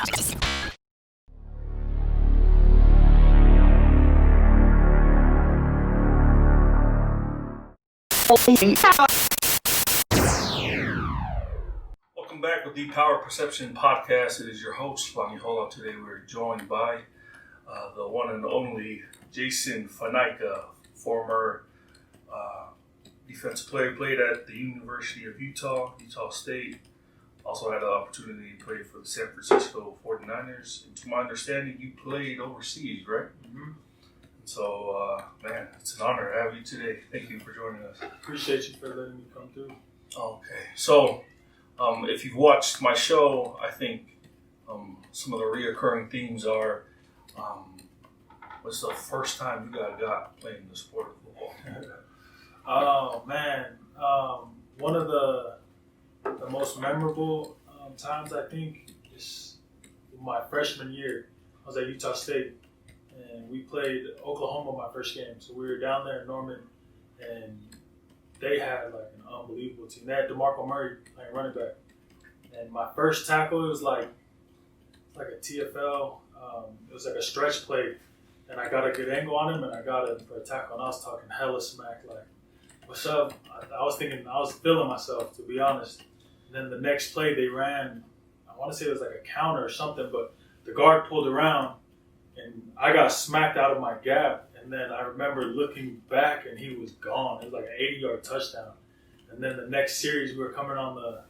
Welcome back with the Power Perception Podcast. It is your host, Fanaika. Today we're joined by the one and only Jason Fanaika, former defensive player, played at the University of Utah State. Also had the opportunity to play for the San Francisco 49ers. And to my understanding, you played overseas, right? Mm-hmm. So, man, it's an honor to have you today. Thank you for joining us. Appreciate you for letting me come through. Okay. So, if you've watched my show, I think some of the reoccurring themes are, what's the first time you got playing the sport of football? Oh, man. One of the most memorable times, I think, is my freshman year. I was at Utah State, and we played Oklahoma my first game. So we were down there in Norman, and they had like an unbelievable team. They had DeMarco Murray playing running back. And my first tackle, it was like a TFL. It was like a stretch play. And I got a good angle on him, and I got him for a tackle. And I was talking hella smack, like, what's up? I was feeling myself, to be honest. And then the next play they ran, I want to say it was like a counter or something, but the guard pulled around, and I got smacked out of my gap. And then I remember looking back, and he was gone. It was like an 80-yard touchdown. And then the next series, we were coming on the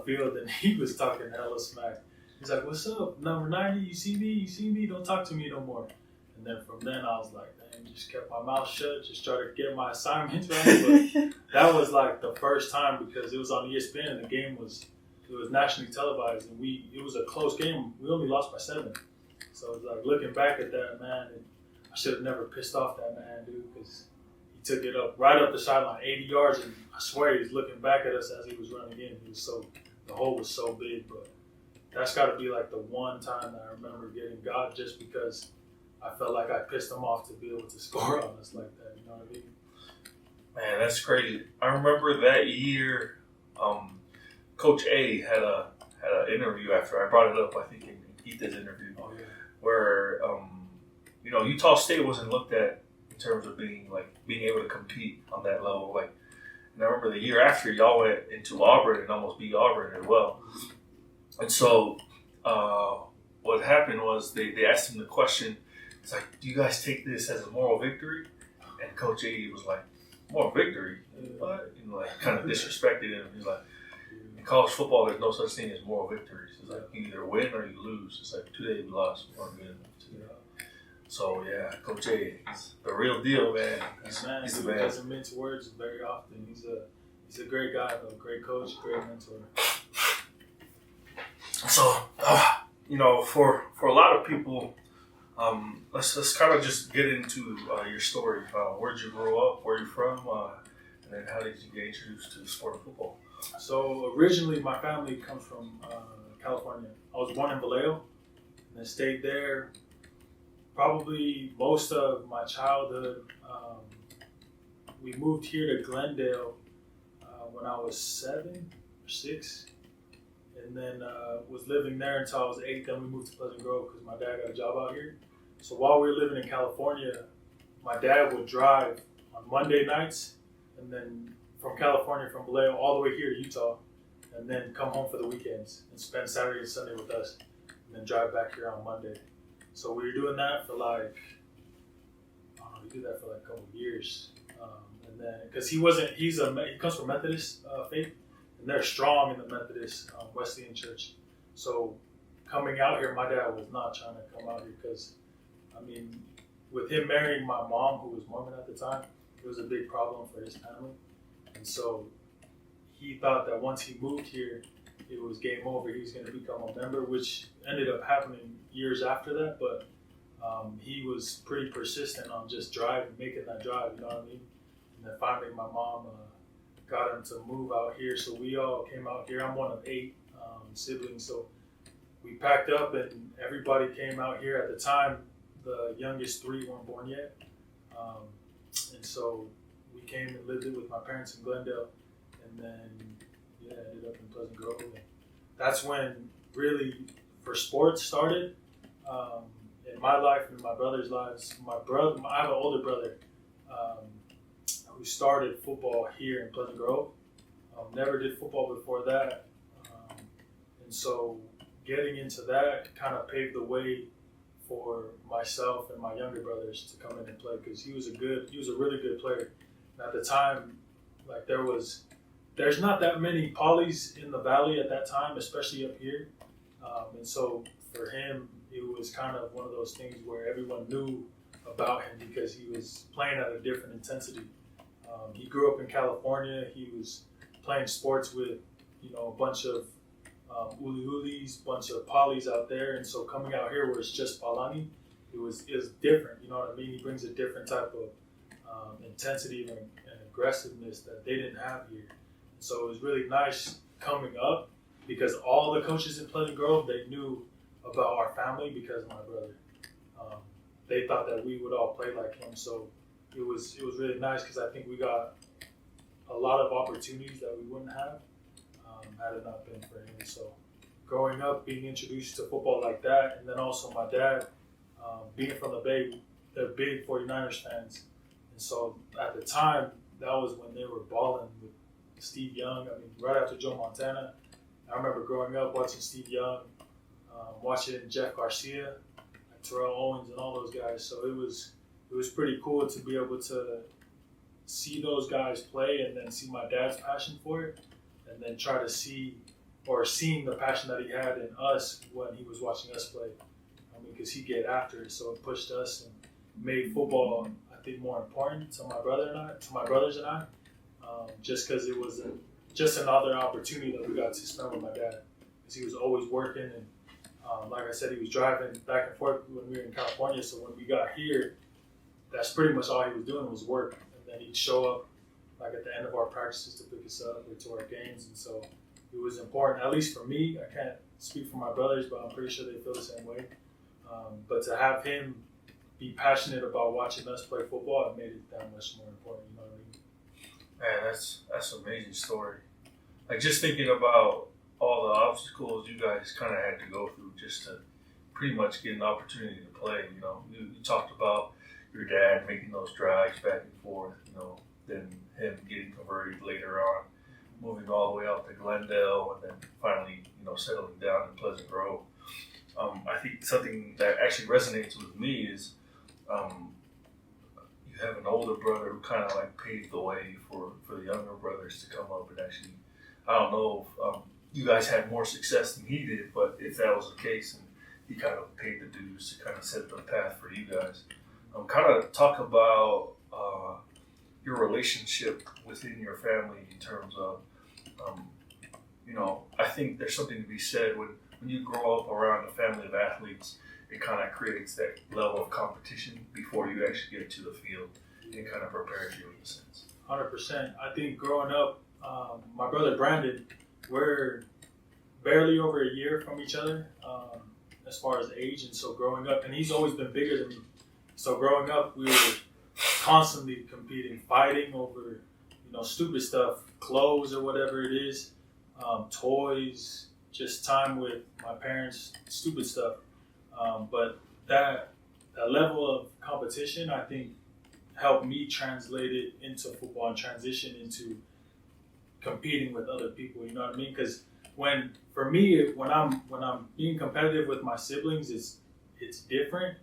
field, and he was talking hella smack. He's like, "What's up, number 90? You see me? Don't talk to me no more." And then from then, I was like, "Dang," just kept my mouth shut, just started getting my assignments right. But that was like the first time, because it was on ESPN, and the game was nationally televised, and it was a close game. We only lost by 7. So it's like, looking back at that, man, I should have never pissed off that man, dude, because he took it right up the sideline, 80 yards, and I swear he was looking back at us as he was running in. The hole was so big, but that's got to be like the one time that I remember getting God, just because I felt like I pissed him off to be able to score on us like that. You know what I mean? Man, that's crazy. I remember that year, Coach A had an interview after I brought it up, I think, in Ethan's interview, where Utah State wasn't looked at in terms of being able to compete on that level. Like, and I remember the year after, y'all went into Auburn and almost beat Auburn as well. And so, what happened was they asked him the question. It's like, do you guys take this as a moral victory? And Coach A was like, moral victory? But, kind of disrespected him. He's like, in college football, there's no such thing as moral victories. It's like, you either win or you lose. It's like, today we lost, we weren't good enough today. So, yeah, Coach A, he's the real deal, man. He's the man. He doesn't mince words very often. He's a great guy, though. Great coach, great mentor. So, for a lot of people, let's kind of just get into your story. Where'd you grow up? Where are you from? And then how did you get introduced to the sport of football? So originally, my family comes from California. I was born in Vallejo, and then stayed there probably most of my childhood. We moved here to Glendale when I was 7 or 6. And then was living there until I was 8. Then we moved to Pleasant Grove because my dad got a job out here. So while we were living in California, my dad would drive on Monday nights, and then from California, from Vallejo, all the way here to Utah, and then come home for the weekends and spend Saturday and Sunday with us, and then drive back here on Monday. So we were doing that for we did that for a couple of years. And then, because he comes from Methodist faith, and they're strong in the Methodist Wesleyan Church. So coming out here, my dad was not trying to come out here because, with him marrying my mom, who was Mormon at the time, it was a big problem for his family. And so he thought that once he moved here, it was game over. He was going to become a member, which ended up happening years after that. But he was pretty persistent on just making that drive, you know what I mean? And then finally my mom got him to move out here. So we all came out here. I'm one of 8 siblings. So we packed up and everybody came out here. At the time, the youngest 3 weren't born yet. And so we came and lived it with my parents in Glendale. And then, ended up in Pleasant Grove. And that's when really for sports started in my life and my brother's lives. I have an older brother who started football here in Pleasant Grove. Never did football before that, and so getting into that kind of paved the way for myself and my younger brothers to come in and play because he was a really good player. And at the time, like there's not that many polys in the valley at that time, especially up here, and so for him, it was kind of one of those things where everyone knew about him because he was playing at a different intensity. He grew up in California. He was playing sports with, a bunch of uli-ulis, bunch of polys out there, and so coming out here where it's just Palani, it was different. You know what I mean? He brings a different type of intensity and aggressiveness that they didn't have here. So it was really nice coming up because all the coaches in Pleasant Grove, they knew about our family because of my brother. They thought that we would all play like him, so it was really nice because I think we got a lot of opportunities that we wouldn't have had it not been for him. So growing up, being introduced to football like that, and then also my dad, being from the Bay, they're big 49ers fans. And so at the time, that was when they were balling with Steve Young. I mean, right after Joe Montana. I remember growing up watching Steve Young, watching Jeff Garcia, Terrell Owens, and all those guys. So it was pretty cool to be able to see those guys play and then see my dad's passion for it, and then try to seeing the passion that he had in us when he was watching us play. I mean, because he'd get after it, so it pushed us and made football, I think, more important to my brothers and I, just because it was just another opportunity that we got to spend with my dad, because he was always working and. Like I said, he was driving back and forth when we were in California. So when we got here, that's pretty much all he was doing was work. And then he'd show up like at the end of our practices to pick us up or to our games. And so it was important, at least for me. I can't speak for my brothers, but I'm pretty sure they feel the same way. But to have him be passionate about watching us play football, it made it that much more important. You know what I mean? Man, that's an amazing story. Like just thinking about all the obstacles you guys kind of had to go through just to pretty much get an opportunity to play. You talked about your dad making those drives back and forth, then him getting converted later on, moving all the way out to Glendale, and then finally, settling down in Pleasant Grove. I think something that actually resonates with me is you have an older brother who kind of like paved the way for the younger brothers to come up and actually, I don't know if you guys had more success than he did, but if that was the case, and he kind of paid the dues to kind of set the path for you guys. Kind of talk about your relationship within your family in terms of, I think there's something to be said when you grow up around a family of athletes, it kind of creates that level of competition before you actually get to the field. It kind of prepares you in a sense. 100%. I think growing up, my brother Brandon, we're barely over a year from each other as far as age, and so growing up, and he's always been bigger than me. So growing up, we were constantly competing, fighting over, stupid stuff, clothes or whatever it is, toys, just time with my parents, stupid stuff. But that level of competition, I think, helped me translate it into football and transition into competing with other people. You know what I mean? Because when I'm being competitive with my siblings, it's different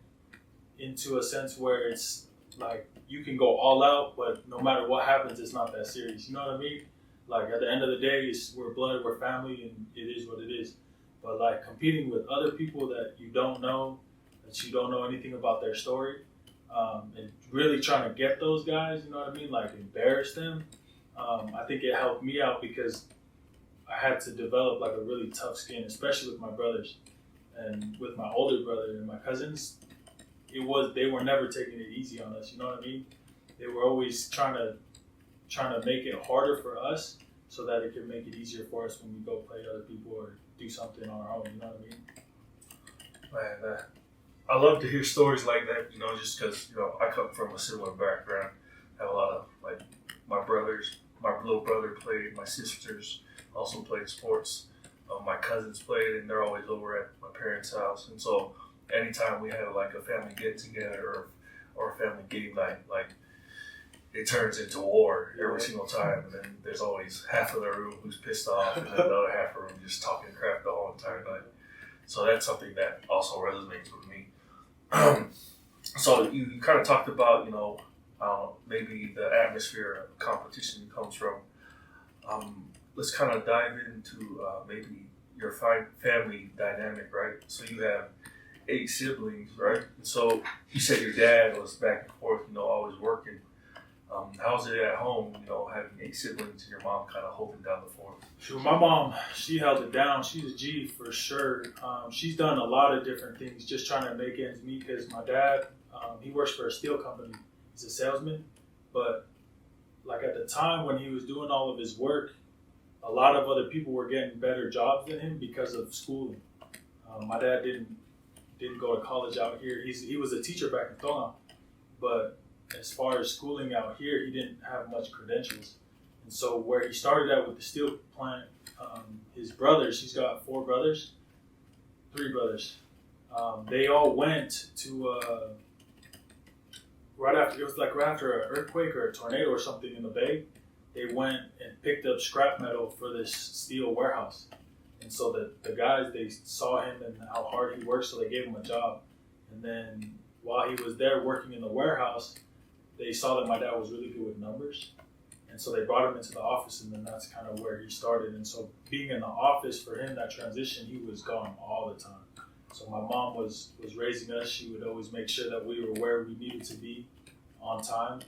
into a sense where it's like you can go all out, but no matter what happens, it's not that serious. You know what I mean? Like at the end of the day, we're blood, we're family, and it is what it is. But like competing with other people that you don't know anything about their story, and really trying to get those guys, you know what I mean? Like embarrass them. I think it helped me out because I had to develop like a really tough skin, especially with my brothers and with my older brother and my cousins. They were never taking it easy on us. You know what I mean? They were always trying to make it harder for us so that it could make it easier for us when we go play other people or do something on our own. You know what I mean? Man, I love to hear stories like that. Just because I come from a similar background. I have a lot of like my little brother played, my sisters also played sports. my cousins played, and they're always over at my parents' house. And so anytime we had like a family get together or a family game night, like it turns into war every single time. And then there's always half of the room who's pissed off, and then the other half of the room just talking crap the whole entire night. So that's something that also resonates with me. So you kind of talked about, maybe the atmosphere of competition comes from. Let's kind of dive into maybe your family dynamic, right? So you have 8 siblings, right? And so you said your dad was back and forth, always working. How's it at home, having 8 siblings and your mom kind of holding down the fort? Sure, my mom, she held it down. She's a G for sure. She's done a lot of different things just trying to make ends meet because my dad, he works for a steel company. He's a salesman. But like at the time when he was doing all of his work, a lot of other people were getting better jobs than him because of schooling. My dad didn't go to college out here. He was a teacher back in Tonga, but as far as schooling out here, he didn't have much credentials. And so where he started at with the steel plant, his brothers, he's got 3 brothers. They all went to right after an earthquake or a tornado or something in the bay. They went and picked up scrap metal for this steel warehouse. And so the guys, they saw him and how hard he worked, so they gave him a job. And then while he was there working in the warehouse, they saw that my dad was really good with numbers. And so they brought him into the office, and then that's kind of where he started. And so being in the office for him, that transition, he was gone all the time. So my mom was raising us. She would always make sure that we were where we needed to be on time.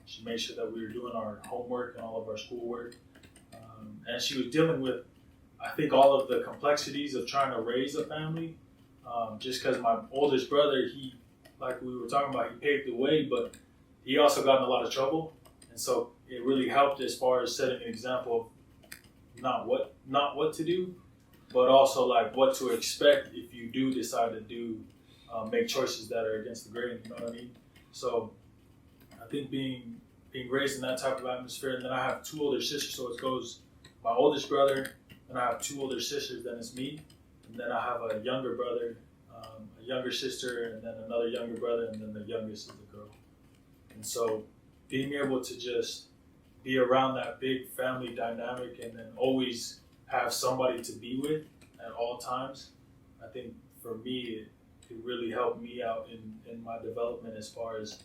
She made sure that we were doing our homework and all of our schoolwork. And she was dealing with, I think, all of the complexities of trying to raise a family. Just because my oldest brother, he, like we were talking about, he paved the way, but he also got in a lot of trouble. And so it really helped as far as setting an example of not what to do, but also like what to expect if you do decide to make choices that are against the grain. You know what I mean? So I think being raised in that type of atmosphere, and then I have 2 older sisters, so it goes my oldest brother, and I have 2 older sisters, then it's me, and then I have a younger brother, a younger sister, and then another younger brother, and then the youngest is a girl. And so being able to just be around that big family dynamic and then always have somebody to be with at all times, I think for me, it really helped me out in my development as far as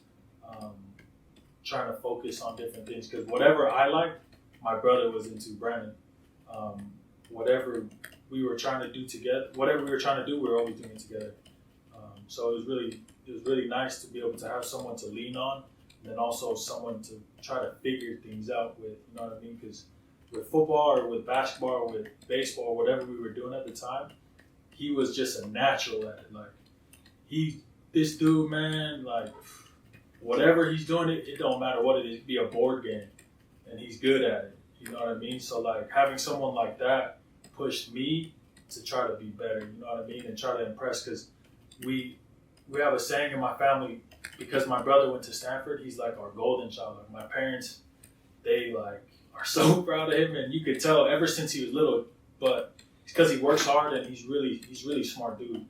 trying to focus on different things. Because whatever I liked, my brother was into Brandon. Whatever we were trying to do together, whatever we were trying to do, we were always doing it together. So it was really nice to be able to have someone to lean on, and then also someone to try to figure things out with. You know what I mean? Because with football or with basketball or with baseball or whatever we were doing at the time, he was just a natural at it. Like this dude, man, like whatever he's doing, it don't matter what it is. It'd be a board game, and he's good at it. You know what I mean? So like having someone like that pushed me to try to be better. You know what I mean? And try to impress, because we have a saying in my family, because my brother went to Stanford, he's like our golden child. Like my parents, they like are so proud of him, and you could tell ever since he was little. But it's because he works hard and he's really smart dude. You know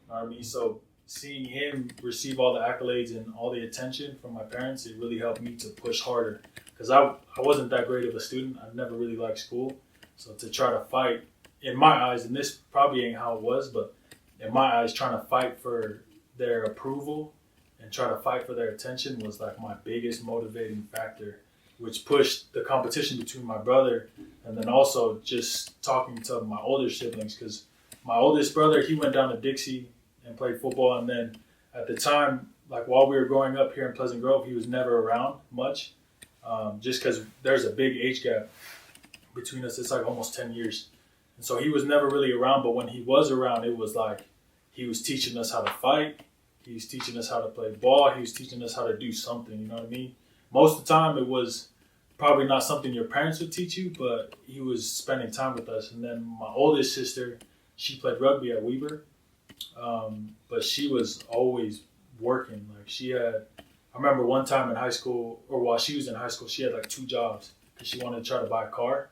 what I mean? So seeing him receive all the accolades and all the attention from my parents, it really helped me to push harder. Because I wasn't that great of a student. I never really liked school. So to try to fight, in my eyes, and this probably ain't how it was, but in my eyes, trying to fight for their approval and try to fight for their attention was like my biggest motivating factor, which pushed the competition between my brother, and then also just talking to my older siblings, because my oldest brother, he went down to Dixie and played football, and then at the time, like while we were growing up here in Pleasant Grove, he was never around much, just because there's a big age gap between us. It's like almost 10 years. And so he was never really around, but when he was around, it was like he was teaching us how to fight. He was teaching us how to play ball. He was teaching us how to do something, you know what I mean? Most of the time, it was probably not something your parents would teach you, but he was spending time with us. And then my oldest sister, she played rugby at Weber, but she was always working. Like I remember one time in high school, or while she was in high school, she had like 2 jobs because she wanted to try to buy a car.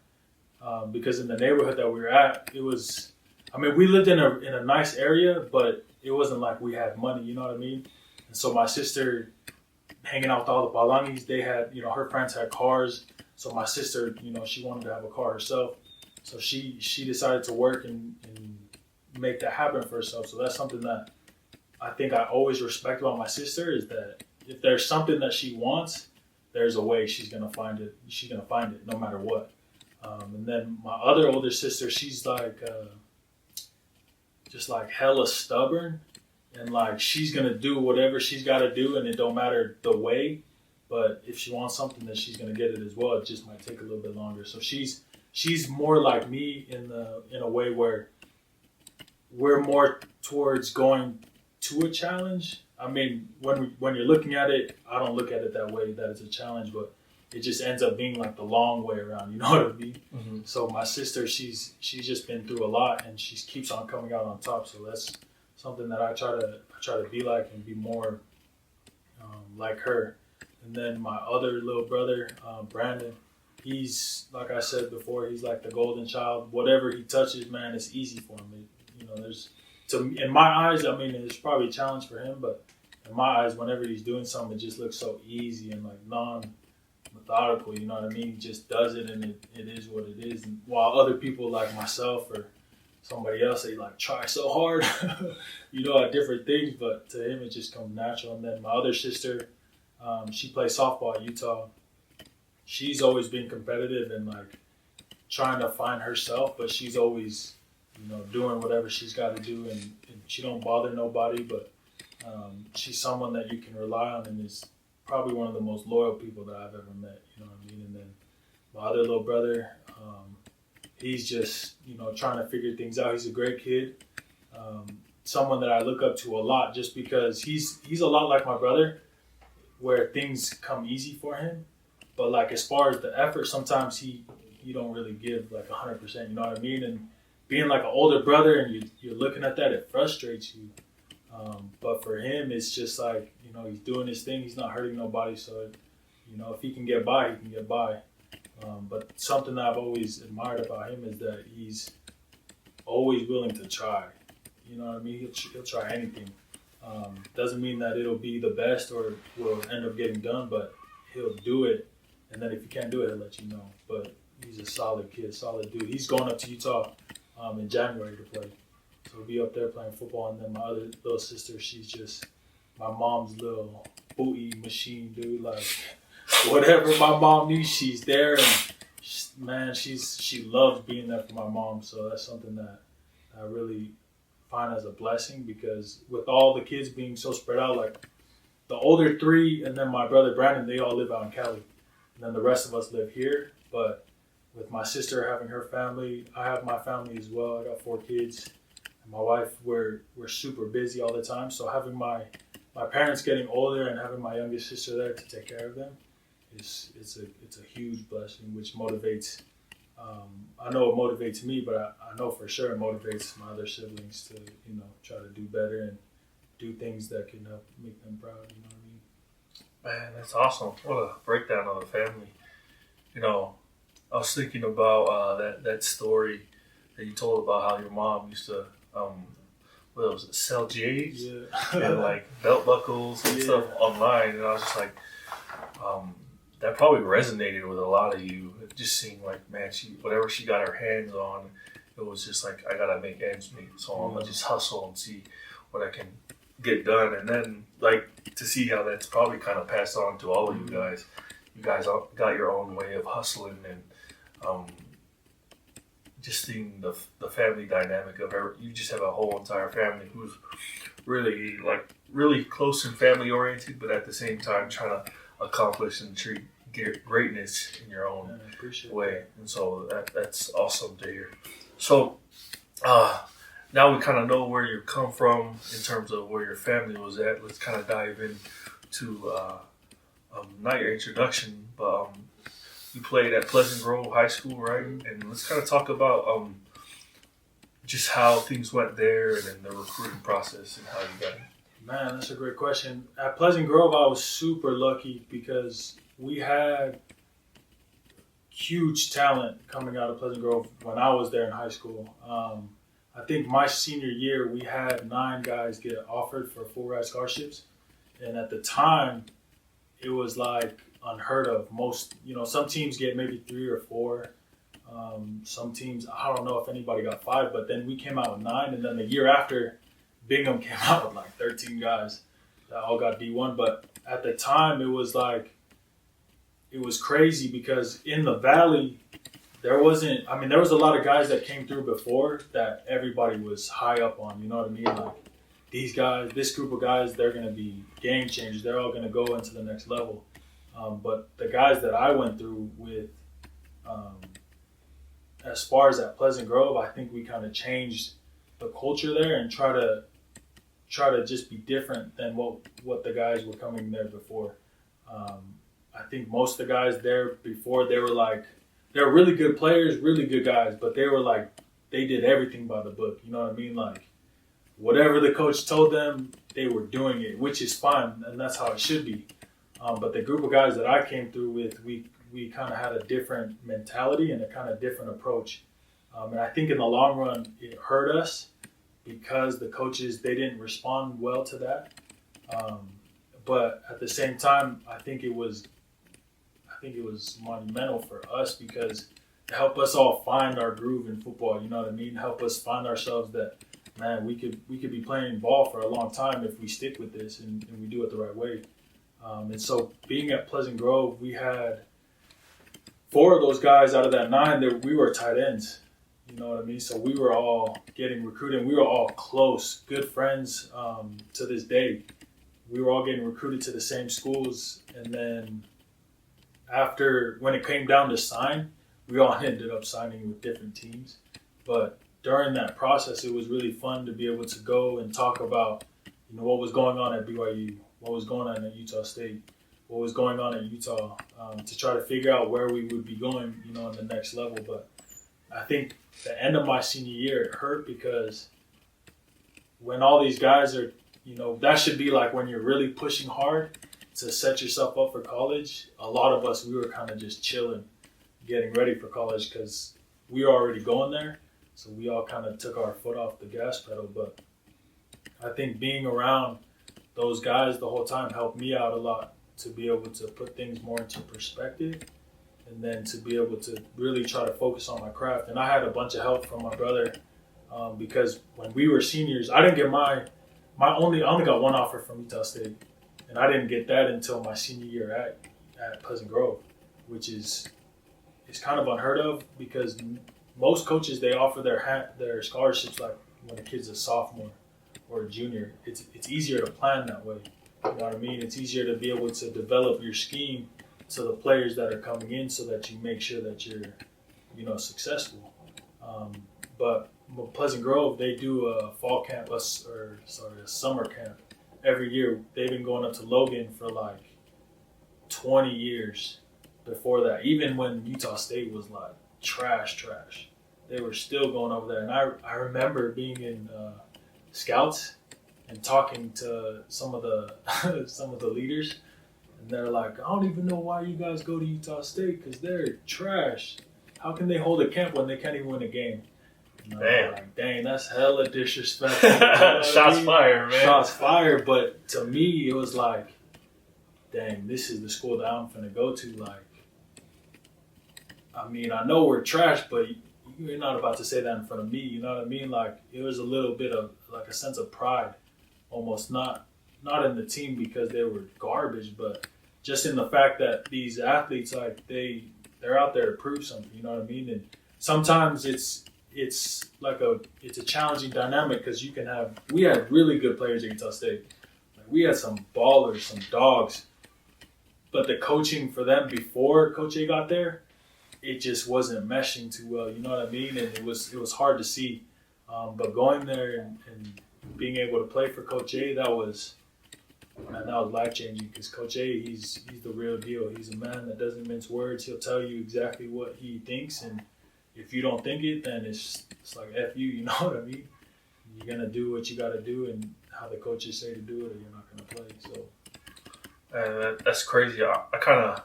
because in the neighborhood that we were at, it was. I mean, we lived in a nice area, but it wasn't like we had money. You know what I mean? And so my sister, hanging out with all the Palangis, they had, her friends had cars. So my sister, she wanted to have a car herself. So she decided to work and make that happen for herself. So that's something that I think I always respect about my sister, is that if there's something that she wants, there's a way she's gonna find it. She's gonna find it no matter what. And then my other older sister, she's like just like hella stubborn, and like she's gonna do whatever she's got to do, and it don't matter the way. But if she wants something, then she's gonna get it as well. It just might take a little bit longer. So she's more like me in a way where we're more towards going to a challenge. I mean, when you're looking at it, I don't look at it that way, that it's a challenge, but it just ends up being like the long way around. You know what I mean? Mm-hmm. So my sister, she's just been through a lot, and she keeps on coming out on top. So that's something that I try to be like, and be more like her. And then my other little brother, Brandon, he's, like I said before, he's like the golden child. Whatever he touches, man, it's easy for him. In my eyes, I mean, it's probably a challenge for him, but in my eyes, whenever he's doing something, it just looks so easy and like non-methodical. You know what I mean? He just does it, and it is what it is. And while other people like myself or somebody else, they like try so hard, at different things, but to him, it just comes natural. And then my other sister, she plays softball at Utah. She's always been competitive and like trying to find herself, but she's always, doing whatever she's got to do, and she don't bother nobody. But she's someone that you can rely on, and is probably one of the most loyal people that I've ever met. You know what I mean? And then my other little brother, he's just trying to figure things out. He's a great kid, someone that I look up to a lot, just because he's a lot like my brother, where things come easy for him. But like as far as the effort, sometimes he don't really give like 100%. You know what I mean? And being like an older brother, and you're looking at that, it frustrates you. But for him, it's just like, he's doing his thing. He's not hurting nobody. So, if he can get by, he can get by. But something that I've always admired about him is that he's always willing to try. You know what I mean? He'll try anything. Doesn't mean that it'll be the best or will end up getting done, but he'll do it. And then if he can't do it, he'll let you know. But he's a solid kid, solid dude. He's going up to Utah in January to play. So he'll be up there playing football. And then my other little sister, she's just my mom's little booty machine, dude. Like, whatever my mom needs, she's there. And she loves being there for my mom. So that's something that I really find as a blessing, because with all the kids being so spread out, like the older three and then my brother Brandon, they all live out in Cali. And then the rest of us live here. But with my sister having her family, I have my family as well. I got 4 kids. And my wife, we're super busy all the time. So having my parents getting older and having my youngest sister there to take care of them, it's a huge blessing, which motivates. I know it motivates me, but I know for sure it motivates my other siblings to try to do better and do things that can help make them proud. You know what I mean? Man, that's awesome. What a breakdown of the family. I was thinking about that story that you told about how your mom used to, what was it, sell J's and like belt buckles and stuff online. And I was just like, that probably resonated with a lot of you. It just seemed like, man, whatever she got her hands on, it was just like, I gotta make ends meet. So I'm gonna just hustle and see what I can get done. And then like to see how that's probably kind of passed on to all of you guys. You guys got your own way of hustling, and just seeing the family dynamic of her. You just have a whole entire family who's really close and family oriented, but at the same time trying to accomplish and treat greatness in your own way. And so that's awesome to hear. So now we kind of know where you come from in terms of where your family was at. Let's kind of dive into not your introduction, but you played at Pleasant Grove High School, right? And let's kind of talk about just how things went there, and then the recruiting process and how you got it. Man, that's a great question. At Pleasant Grove, I was super lucky because we had huge talent coming out of Pleasant Grove when I was there in high school. I think my senior year, we had 9 guys get offered for full ride scholarships. And at the time, it was like unheard of. Most, some teams get maybe 3 or 4. Some teams, I don't know if anybody got 5, but then we came out with 9. And then the year after, Bingham came out with like 13 guys that all got D1. But at the time, it was crazy because in the Valley, there was a lot of guys that came through before that everybody was high up on, you know what I mean? Like, these guys, this group of guys, they're going to be game changers. They're all going to go into the next level. But the guys that I went through with, as far as at Pleasant Grove, I think we kind of changed the culture there and try to just be different than what the guys were coming there before. I think most of the guys there before, they were really good players, really good guys, but they did everything by the book. You know what I mean? Like, whatever the coach told them, they were doing it, which is fine, and that's how it should be. But the group of guys that I came through with, we kind of had a different mentality and a kind of different approach. And I think in the long run, it hurt us because the coaches, they didn't respond well to that. But at the same time, I think it was monumental for us because it helped us all find our groove in football. You know what I mean? Help us find ourselves that, man, we could be playing ball for a long time if we stick with this and we do it the right way. And so being at Pleasant Grove, we had 4 of those guys out of that 9 we were tight ends. You know what I mean? So we were all getting recruited. We were all close, good friends to this day. We were all getting recruited to the same schools. And then when it came down to sign, we all ended up signing with different teams. But during that process, it was really fun to be able to go and talk about, what was going on at BYU, what was going on at Utah State, what was going on at Utah, to try to figure out where we would be going, in the next level. But I think the end of my senior year, it hurt because when all these guys are, that should be like when you're really pushing hard to set yourself up for college. A lot of us, we were kind of just chilling, getting ready for college because we were already going there. So we all kind of took our foot off the gas pedal. But I think being around those guys the whole time helped me out a lot to be able to put things more into perspective and then to be able to really try to focus on my craft. And I had a bunch of help from my brother because when we were seniors, I didn't get I only got 1 offer from Utah State. And I didn't get that until my senior year at Pleasant Grove, which is kind of unheard of because most coaches, they offer their scholarships like when a kid's a sophomore or a junior. It's easier to plan that way. You know what I mean? It's easier to be able to develop your scheme to the players that are coming in so that you make sure that you're, successful. But Pleasant Grove, they do a summer camp every year. They've been going up to Logan for like 20 years before that. Even when Utah State was like trash, they were still going over there. And I remember being in scouts and talking to some of the leaders, and they're like, I don't even know why you guys go to Utah State because they're trash. How can they hold a camp when they can't even win a game? Damn. Like, dang, that's hella disrespectful. Shots fired, man. Shots fired, but to me, it was like, dang, this is the school that I'm finna go to. Like, I know we're trash, but you're not about to say that in front of me. You know what I mean? Like, it was a little bit of like a sense of pride, almost not in the team because they were garbage, but just in the fact that these athletes, like they're out there to prove something. You know what I mean? And sometimes it's a challenging dynamic because we had really good players at Utah State. Like, we had some ballers, some dogs, but the coaching for them before Coach A got there, it just wasn't meshing too well. You know what I mean? And it was hard to see. But going there and being able to play for Coach A, that was life changing because Coach A, he's the real deal. He's a man that doesn't mince words. He'll tell you exactly what he thinks, and if you don't think it, then it's like F you, you know what I mean? You're going to do what you got to do and how the coaches say to do it, or you're not going to play. So, Man, that's crazy. I kind of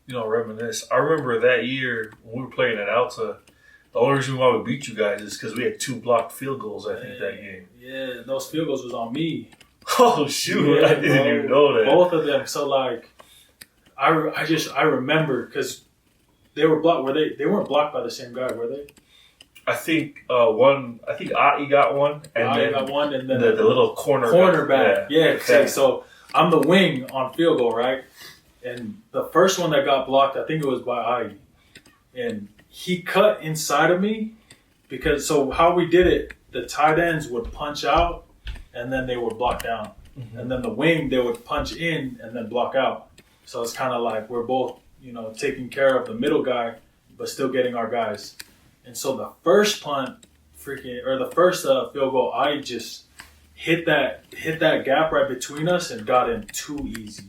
reminisce. I remember that year when we were playing at Alta. The only reason why we beat you guys is because we had 2 blocked field goals. I think that game. Yeah, those field goals was on me. Oh shoot! Yeah, I didn't even know that. Both of them. So like, I remember because they were blocked. They weren't blocked by the same guy, were they? I think one. I think Ati got one, and I got one, and then the little cornerback. Yeah. Okay. So I'm the wing on field goal, right? And the first one that got blocked, I think it was by Ati, and he cut inside of me because so how we did it, the tight ends would punch out, and then they were blocked down, and then the wing they would punch in and then block out. So it's kind of like we're both taking care of the middle guy, but still getting our guys. And so the first punt, the first field goal, I just hit that gap right between us and got in too easy.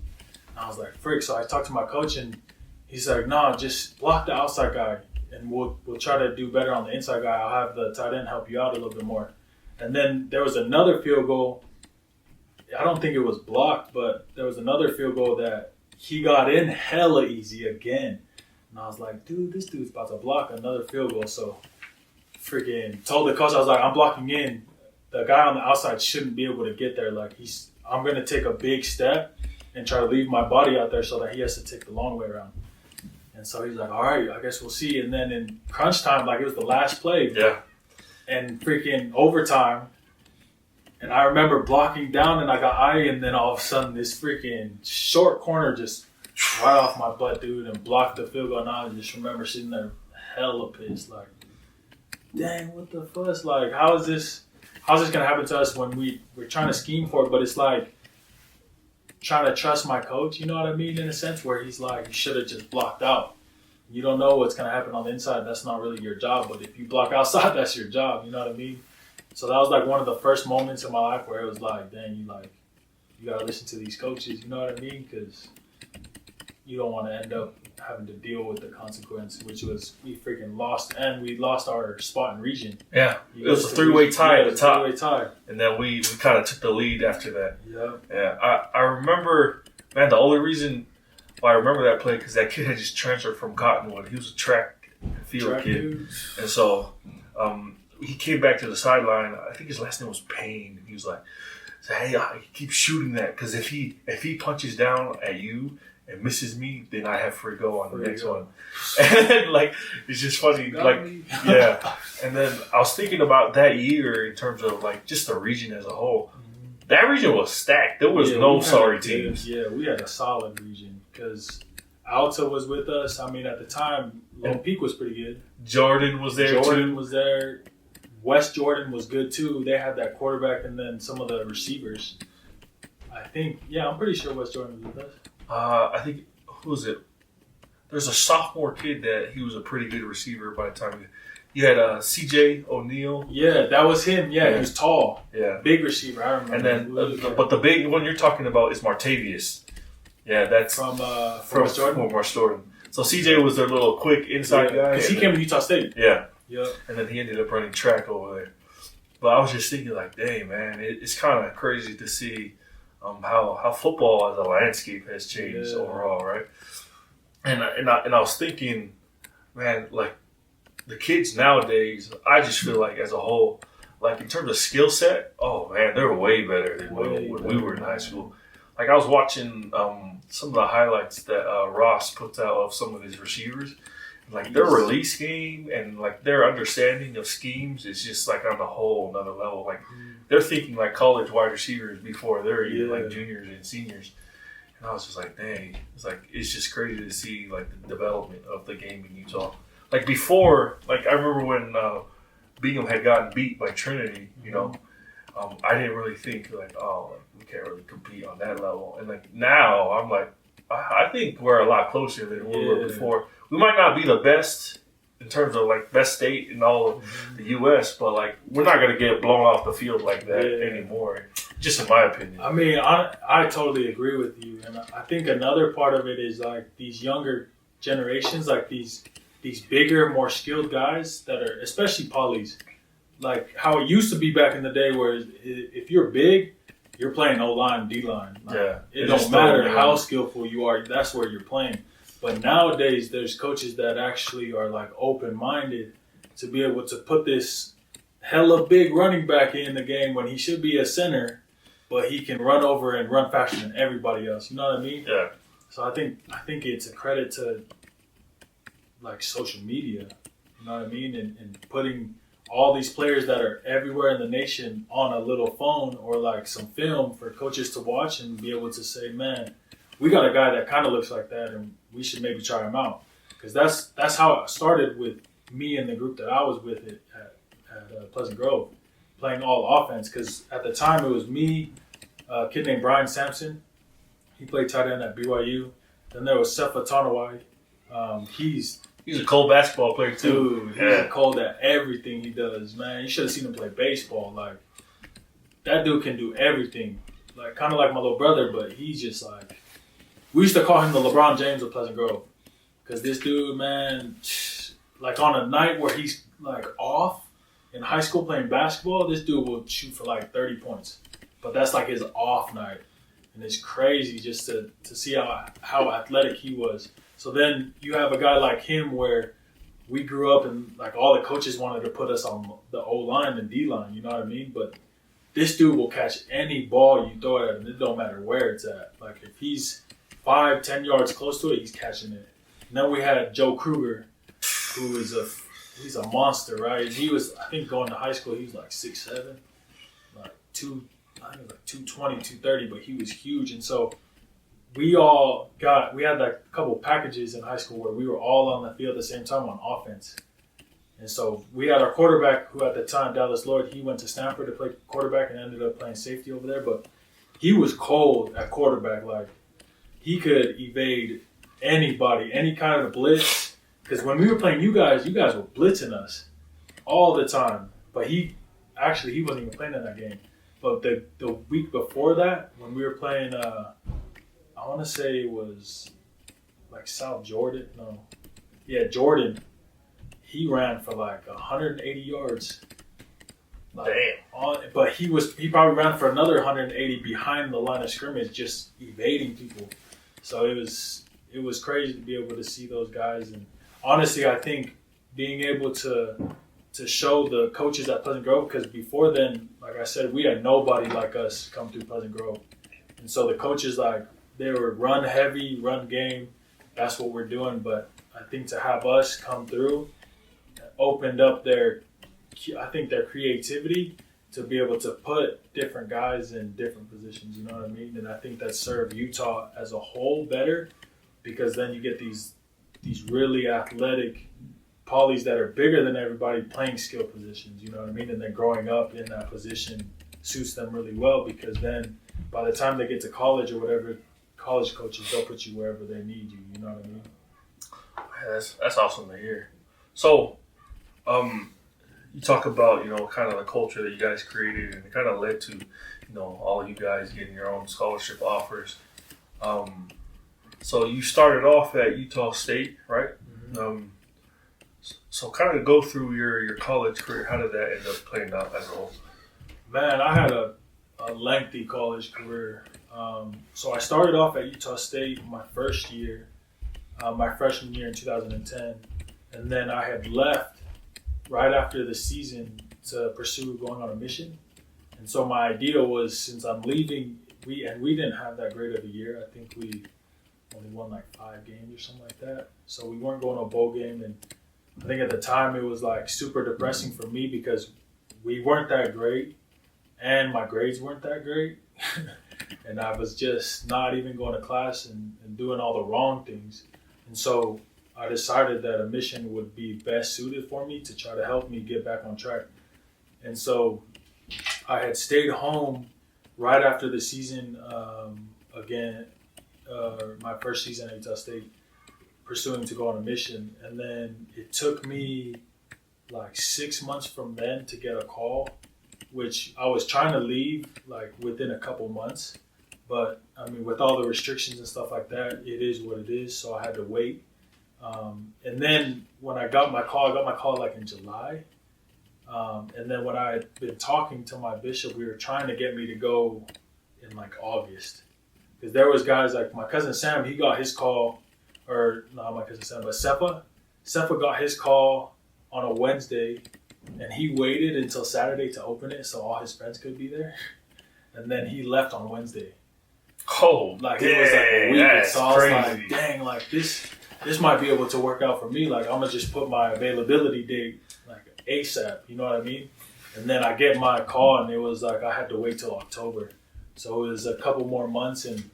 And I was like, frick. So I talked to my coach and he's like, nah, just block the outside guy and we'll try to do better on the inside guy. I'll have the tight end help you out a little bit more. And then there was another field goal. I don't think it was blocked, but there was another field goal that he got in hella easy again. And I was like, dude, this dude's about to block another field goal. So freaking told the coach, I was like, I'm blocking in. The guy on the outside shouldn't be able to get there. Like I'm going to take a big step and try to leave my body out there so that he has to take the long way around. And so he's like, all right, I guess we'll see. And then in crunch time, like it was the last play. Yeah. And freaking overtime. And I remember blocking down and I got eye, and then all of a sudden this freaking short corner just right off my butt, dude, and blocked the field goal. And I just remember sitting there hella pissed, like, dang, what the fuss? Like, how's this gonna happen to us when we're trying to scheme for it, but it's like trying to trust my coach, you know what I mean, in a sense, where he's like, you should have just blocked out. You don't know what's gonna happen on the inside, that's not really your job, but if you block outside, that's your job, you know what I mean? So that was like one of the first moments in my life where it was like, dang, you gotta listen to these coaches, you know what I mean? Because you don't want to end up having to deal with the consequence, which was we freaking lost, and we lost our spot in region. Yeah, it was a 3-way tie at the top. 3-way tie. And then we kind of took the lead after that. Yeah. Yeah, I remember, man, the only reason why I remember that play because that kid had just transferred from Cottonwood. He was a track and field kid. Dude. And so he came back to the sideline. I think his last name was Payne. He was like, hey, keep shooting that because if he punches down at you and misses me, then I have free go on the next one. And like, it's just funny. Like, yeah. And then I was thinking about that year in terms of like just the region as a whole. That region was stacked. There was no sorry teams. Yeah, we had a solid region because Alta was with us. I mean, at the time, Lone Peak was pretty good. Jordan was there Jordan was there. West Jordan was good too. They had that quarterback and then some of the receivers. I think, I'm pretty sure West Jordan was with us. I think, who was it? There's a sophomore kid that he was a pretty good receiver by the time. You had CJ O'Neal. Yeah, that was him. Yeah, he was tall. Yeah. Big receiver, I remember. And then, but the big one you're talking about is Martavius. Yeah, that's from West Jordan. From West Jordan. So CJ was their little quick inside guy. Because he came to Utah State. Yeah. Yep. And then he ended up running track over there. But I was just thinking, like, dang, man, it's kind of crazy to see how football as a landscape has changed overall, right? And I was thinking, man, like the kids nowadays, I just feel like as a whole, like in terms of skill set, oh man, they're way better than when we were in high school. Like I was watching some of the highlights that Ross puts out of some of his receivers. Like their release game and like their understanding of schemes is just like on a whole another level. Like they're thinking like college wide receivers before they're even like juniors and seniors. And I was just like, dang, it's just crazy to see like the development of the game in Utah. Like before, like I remember when Bingham had gotten beat by Trinity, you know, I didn't really think like, we can't really compete on that level. And like now I'm like, I think we're a lot closer than we were before. We might not be the best in terms of like best state in all of the U.S., but like we're not gonna get blown off the field like that anymore. Just in my opinion. I mean, I totally agree with you, and I think another part of it is like these younger generations, like these bigger, more skilled guys that are, especially polys, like how it used to be back in the day, where if you're big, you're playing O-line, D-line. Like, it don't matter how skillful you are. That's where you're playing. But nowadays, there's coaches that actually are like open-minded to be able to put this hella big running back in the game when he should be a center, but he can run over and run faster than everybody else. You know what I mean? Yeah. So I think it's a credit to like social media. You know what I mean? And putting all these players that are everywhere in the nation on a little phone or like some film for coaches to watch and be able to say, man, we got a guy that kind of looks like that and we should maybe try him out. Because that's how it started with me and the group that I was with at Pleasant Grove, playing all offense. Because at the time it was me, a kid named Brian Sampson. He played tight end at BYU. Then there was Seth Atonawai. He's a cold basketball player too. Dude, he's cold at everything he does, man. You should have seen him play baseball. Like, that dude can do everything. Like, kind of like my little brother, but he's just like, we used to call him the LeBron James of Pleasant Grove. Because this dude, man, like on a night where he's like off in high school playing basketball, this dude will shoot for like 30 points. But that's like his off night. And it's crazy just to see how athletic he was. So then you have a guy like him where we grew up and like all the coaches wanted to put us on the O-line and D-line, you know what I mean? But this dude will catch any ball you throw at him. It don't matter where it's at. Like if he's 5-10 yards close to it, he's catching it. And then we had Joe Kruger, who is he's a monster, right? And he was, I think going to high school, he was like 6'7", like 220, 230, but he was huge. And so we had like a couple packages in high school where we were all on the field at the same time on offense. And so we had our quarterback who at the time, Dallas Lloyd, he went to Stanford to play quarterback and ended up playing safety over there. But he was cold at quarterback. Like he could evade anybody, any kind of blitz. Because when we were playing you guys were blitzing us all the time. But he wasn't even playing in that game. But the week before that, when we were playing I want to say it was like South Jordan. No. Yeah, Jordan. He ran for like 180 yards. Like, damn. But he probably ran for another 180 behind the line of scrimmage, just evading people. So it was crazy to be able to see those guys. And honestly, I think being able to show the coaches at Pleasant Grove, because before then, like I said, we had nobody like us come through Pleasant Grove. And so the coaches, like, they were run heavy, run game. That's what we're doing. But I think to have us come through opened up their creativity to be able to put different guys in different positions. You know what I mean? And I think that served Utah as a whole better because then you get these really athletic polys that are bigger than everybody playing skill positions. You know what I mean? And then growing up in that position suits them really well because then by the time they get to college or whatever, college coaches, they'll put you wherever they need you. You know what I mean? That's awesome to hear. So, you talk about, kind of the culture that you guys created and it kind of led to, all of you guys getting your own scholarship offers. So you started off at Utah State, right? Mm-hmm. So kind of go through your college career. How did that end up playing out as a whole? Man, I had a lengthy college career. So I started off at Utah State my first year, my freshman year in 2010. And then I had left right after the season to pursue going on a mission. And so my idea was, since I'm leaving, we didn't have that great of a year. I think we only won like 5 games or something like that. So we weren't going to a bowl game. And I think at the time it was like super depressing for me because we weren't that great and my grades weren't that great. And I was just not even going to class and doing all the wrong things. And so I decided that a mission would be best suited for me to try to help me get back on track. And so I had stayed home right after the season my first season at Utah State, pursuing to go on a mission. And then it took me like 6 months from then to get a call, which I was trying to leave like within a couple months. But I mean, with all the restrictions and stuff like that, it is what it is. So I had to wait. And then when I got my call like in July. And then when I had been talking to my bishop, we were trying to get me to go in like August. Because there was guys like my cousin Sam, he got his call or not my cousin Sam, but Sefa got his call on a Wednesday, and he waited until Saturday to open it so all his friends could be there, and then he left on Wednesday. Oh, Like dang, it was like a week, that's so I was crazy. like, dang, like this might be able to work out for me. Like I'm gonna just put my availability date like ASAP. You know what I mean? And then I get my call, and it was like I had to wait till October, so it was a couple more months. And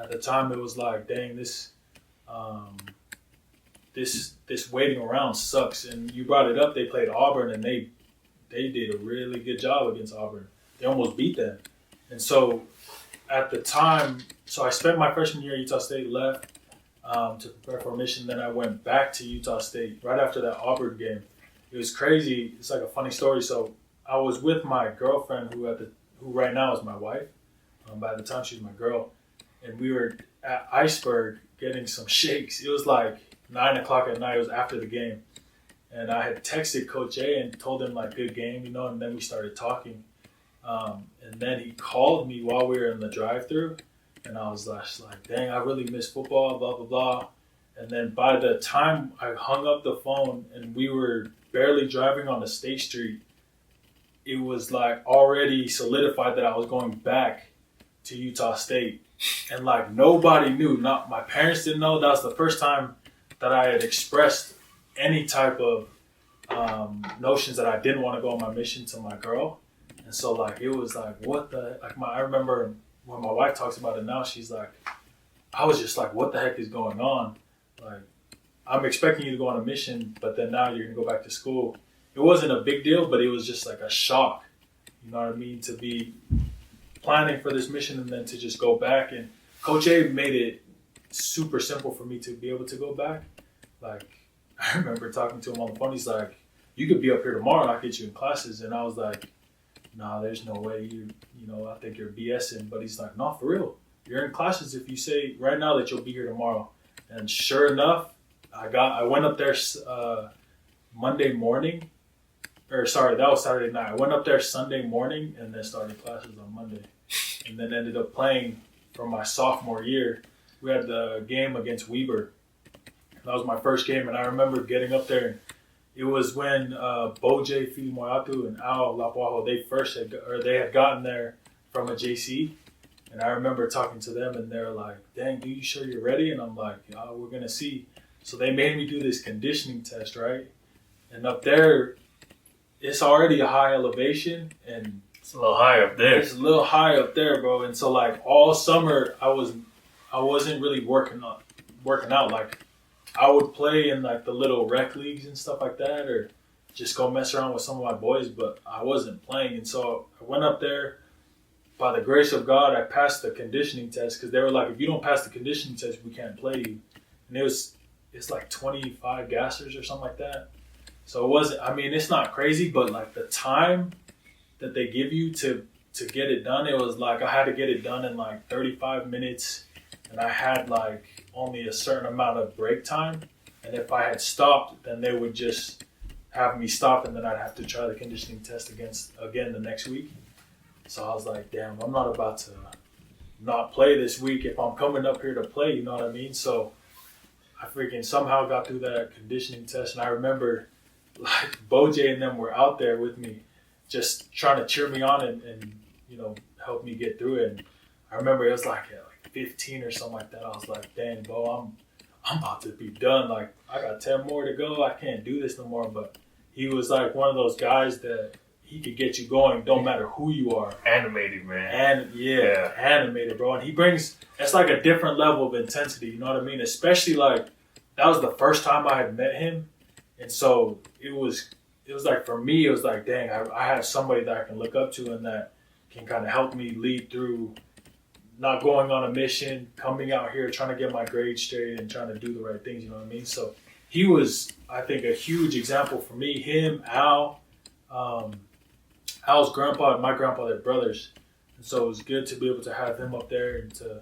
at the time, it was like, dang, this waiting around sucks. And you brought it up. They played Auburn, and they did a really good job against Auburn. They almost beat them. And so at the time, so I spent my freshman year at Utah State, left to prepare for a mission. Then I went back to Utah State right after that Auburn game. It was crazy. It's like a funny story. So I was with my girlfriend, who right now is my wife. By the time she was my girl, and we were at Iceberg getting some shakes. It was like 9 o'clock at night. It was after the game, and I had texted Coach A and told him like good game, you know. And then we started talking, and then he called me while we were in the drive-thru, and I was just like, dang, I really miss football, blah blah blah. And then by the time I hung up the phone and we were barely driving on the State Street, it was like already solidified that I was going back to Utah State. And like nobody knew, not my parents didn't know. That was the first time that I had expressed any type of notions that I didn't want to go on my mission to my girl. And so like it was like, what the, like I remember when my wife talks about it now, she's like, I was just like, what the heck is going on? Like, I'm expecting you to go on a mission, but then now you're gonna go back to school. It wasn't a big deal, but it was just like a shock. You know what I mean? To be planning for this mission and then to just go back. And Coach A made it super simple for me to be able to go back. Like, I remember talking to him on the phone. He's like, you could be up here tomorrow and I'll get you in classes. And I was like, nah, there's no way. You know, I think you're BSing. But he's like, no, for real. You're in classes if you say right now that you'll be here tomorrow. And sure enough, I went up there Monday morning. Or sorry, that was Saturday night. I went up there Sunday morning and then started classes on Monday. And then ended up playing for my sophomore year. We had the game against Weber. That was my first game, and I remember getting up there. And it was when Boje Filimoyatu and Al Lapuaho, they had gotten there from a JC. And I remember talking to them, and they're like, dang, dude, you sure you're ready? And I'm like, yeah, we're going to see. So they made me do this conditioning test, right? And up there, it's already a high elevation, and it's a little high up there. It's a little high up there, bro. And so like all summer, I wasn't really working out. Like I would play in like the little rec leagues and stuff like that, or just go mess around with some of my boys, but I wasn't playing. And so I went up there. By the grace of God, I passed the conditioning test, because they were like, if you don't pass the conditioning test, we can't play you. And it's like 25 gassers or something like that. So it wasn't, I mean, it's not crazy, but like the time that they give you to get it done, it was like I had to get it done in like 35 minutes, and I had like only a certain amount of break time. And if I had stopped, then they would just have me stop, and then I'd have to try the conditioning test again the next week. So I was like, damn, I'm not about to not play this week if I'm coming up here to play, you know what I mean? So I freaking somehow got through that conditioning test, and I remember like Boje and them were out there with me just trying to cheer me on and you know, help me get through it. And I remember it was like at like 15 or something like that. I was like, dang, bro, I'm about to be done. Like I got 10 more to go. I can't do this no more. But he was like one of those guys that he could get you going, don't matter who you are. Animated, man. And yeah, animated, bro. And he brings, it's like a different level of intensity, you know what I mean? Especially like, that was the first time I had met him. And so it was like, for me, it was like, dang, I have somebody that I can look up to and that can kind of help me lead through not going on a mission, coming out here, trying to get my grades straight and trying to do the right things, you know what I mean? So he was, I think, a huge example for me. Him, Al, Al's grandpa and my grandpa, they're brothers. And so it was good to be able to have him up there and to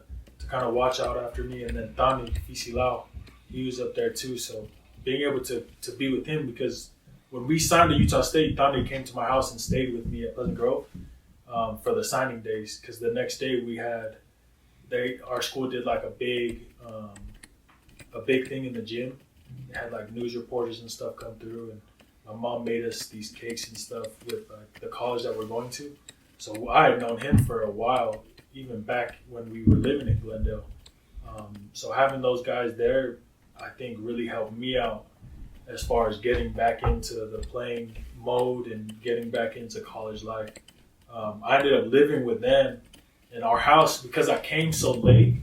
kind of watch out after me. And then Tani Isilao, he was up there too. So being able to be with him, because when we signed to Utah State, Tani came to my house and stayed with me at Pleasant Grove for the signing days. Because the next day we had, our school did like a a big thing in the gym. They had like news reporters and stuff come through, and my mom made us these cakes and stuff with the college that we're going to. So I had known him for a while, even back when we were living in Glendale. So having those guys there, I think really helped me out as far as getting back into the playing mode and getting back into college life. I ended up living with them in our house because I came so late.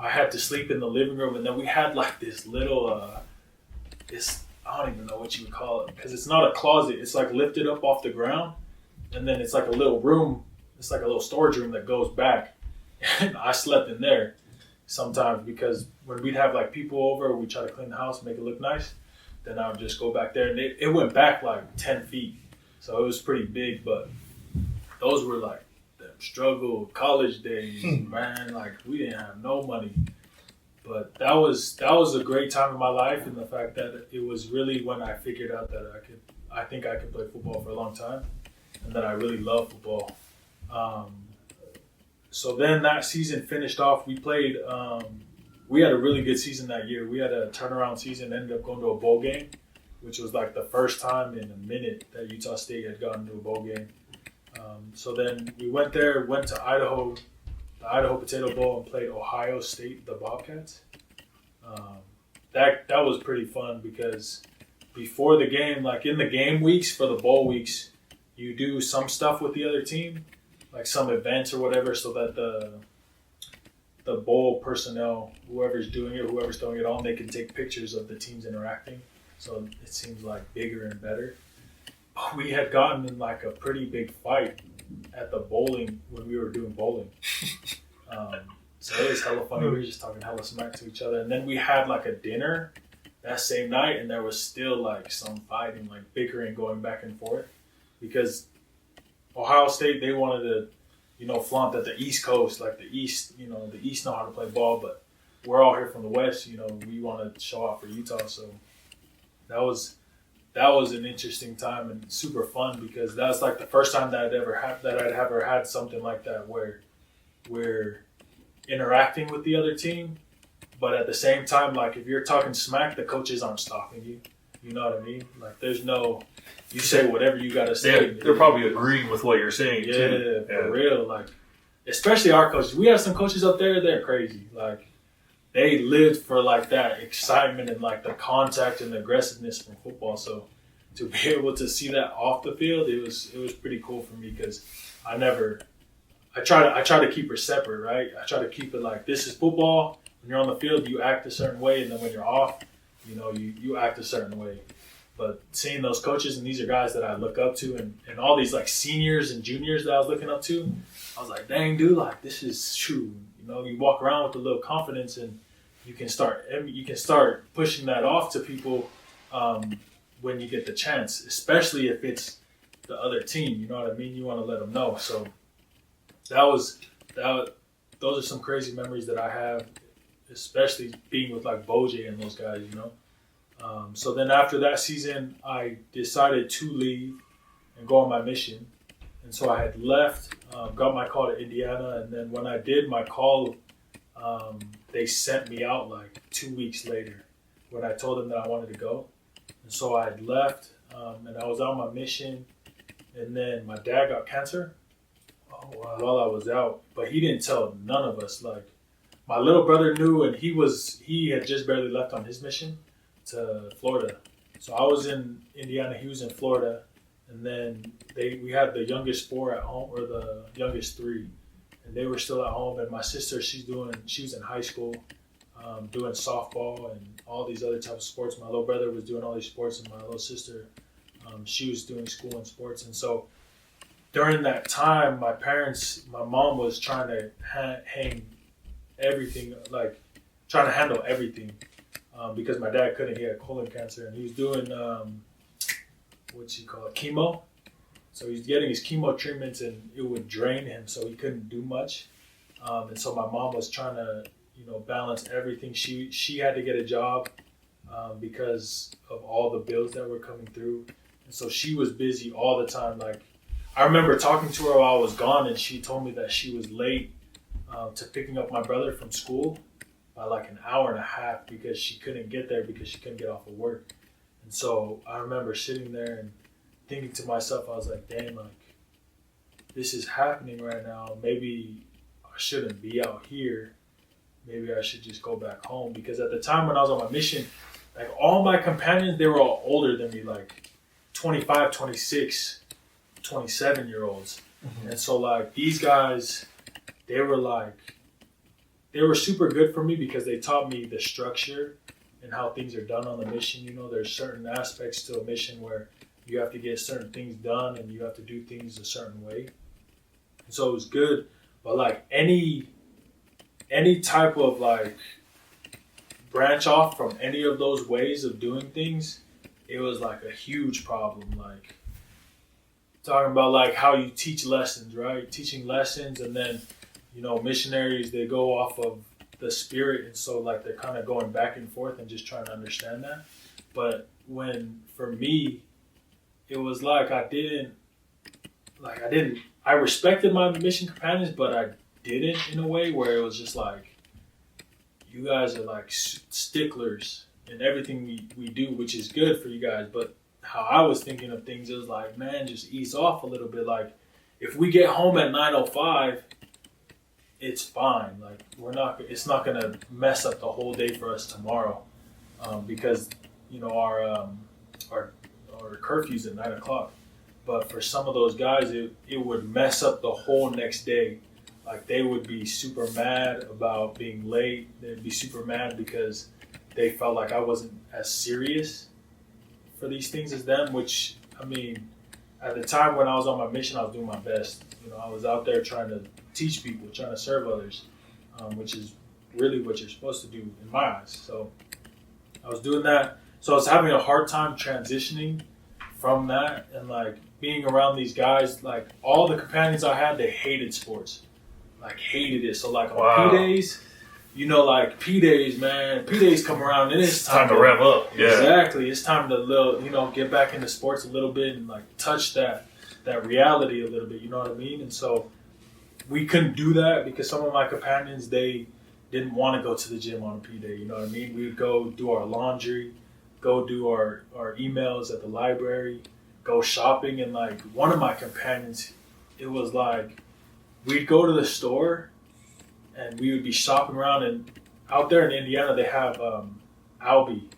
I had to sleep in the living room, and then we had like this little, I don't even know what you would call it because it's not a closet. It's like lifted up off the ground, and then it's like a little room. It's like a little storage room that goes back, and I slept in there sometimes because when we'd have like people over, we try to clean the house, make it look nice. Then I would just go back there, and it went back like 10 feet, so it was pretty big. But those were like the struggle college days, man. Like we didn't have no money. But that was a great time in my life, and the fact that it was really when I figured out that I think I could play football for a long time, and that I really love football. So then that season finished off. We played. We had a really good season that year. We had a turnaround season. Ended up going to a bowl game, which was like the first time in a minute that Utah State had gotten to a bowl game. So then we went there, went to Idaho. The Idaho Potato Bowl, and played Ohio State, the Bobcats. That was pretty fun because before the game, like in the game weeks for the bowl weeks, you do some stuff with the other team, like some events or whatever, so that the bowl personnel, whoever's doing it, whoever's throwing it on, they can take pictures of the teams interacting. So it seems like bigger and better. But we had gotten in like a pretty big fight at the bowling when we were doing bowling. So it was hella funny. We were just talking hella smack to each other. And then we had like a dinner that same night, and there was still like some fighting, like bickering going back and forth. Because Ohio State, they wanted to, flaunt that the East Coast, like the East know how to play ball, but we're all here from the West, we want to show off for Utah. So that was an interesting time and super fun because that's like the first time that I'd ever had something like that where we're interacting with the other team, but at the same time, like if you're talking smack, the coaches aren't stopping you. You know what I mean? Like there's no, you say whatever you gotta say. They're probably agreeing with what you're saying too. Yeah, for real. Like especially our coaches. We have some coaches up there, they're crazy. Like they lived for like that excitement and like the contact and the aggressiveness from football. So to be able to see that off the field, it was pretty cool for me because I try to keep it separate, right? I try to keep it like this is football. When you're on the field, you act a certain way, and then when you're off, you act a certain way. But seeing those coaches, and these are guys that I look up to, and all these like seniors and juniors that I was looking up to, I was like, dang, dude, like this is true. You walk around with a little confidence, and you can start pushing that off to people when you get the chance, especially if it's the other team. You know what I mean? You want to let them know. So those are some crazy memories that I have, especially being with like Boj and those guys. So then after that season, I decided to leave and go on my mission. And so I had left, got my call to Indiana. And then when I did my call, they sent me out like 2 weeks later when I told them that I wanted to go. And so I had left and I was on my mission. And then my dad got cancer while I was out. But he didn't tell none of us. Like my little brother knew, and he had just barely left on his mission to Florida. So I was in Indiana, he was in Florida, and then we had the youngest four at home, or the youngest three, and they were still at home. And my sister, she was in high school, doing softball and all these other types of sports. My little brother was doing all these sports, and my little sister, she was doing school and sports. And so during that time, my mom was trying to hang everything, like trying to handle everything. Because my dad couldn't, he had colon cancer, and he was doing chemo. So he's getting his chemo treatments, and it would drain him, so he couldn't do much. And so my mom was trying to, balance everything. She had to get a job because of all the bills that were coming through, and so she was busy all the time. Like I remember talking to her while I was gone, and she told me that she was late to picking up my brother from school. by like an hour and a half because she couldn't get there because she couldn't get off of work. And so I remember sitting there and thinking to myself, I was like, dang, like, this is happening right now. Maybe I shouldn't be out here. Maybe I should just go back home. Because at the time when I was on my mission, like all my companions, they were all older than me, like 25, 26, 27-year-olds. Mm-hmm. And so like these guys, they were super good for me because they taught me the structure and how things are done on the mission. You know, there's certain aspects to a mission where you have to get certain things done and you have to do things a certain way. And so it was good. But like any type of like branch off from any of those ways of doing things, it was like a huge problem. Like talking about like how you teach lessons, right? Teaching lessons, and then, you know, missionaries, they go off of the spirit, and so like they're kind of going back and forth and just trying to understand that. But for me, it was like I respected my mission companions, but I didn't in a way where it was just like, you guys are like sticklers in everything we do, which is good for you guys. But how I was thinking of things, it was like, man, just ease off a little bit. Like if we get home at 9:05, it's fine. Like it's not gonna mess up the whole day for us tomorrow, because you know our curfew's at 9:00. But for some of those guys, it would mess up the whole next day. Like they would be super mad about being late. They'd be super mad because they felt like I wasn't as serious for these things as them, which, I mean, at the time when I was on my mission, I was doing my best. You know, I was out there trying to teach people, trying to serve others, which is really what you're supposed to do in my eyes. So I was doing that. So I was having a hard time transitioning from that and like being around these guys. Like all the companions I had, they hated sports, like hated it. So like on P days, you know, like P days, man, P days come around and it's time to rev up. Yeah, exactly. It's time to get back into sports a little bit and like touch that reality a little bit. You know what I mean? And so we couldn't do that because some of my companions, they didn't want to go to the gym on a P day. You know what I mean? We'd go do our laundry, go do our emails at the library, go shopping. And like one of my companions, it was like we'd go to the store and we would be shopping around, and out there in Indiana they have Albi.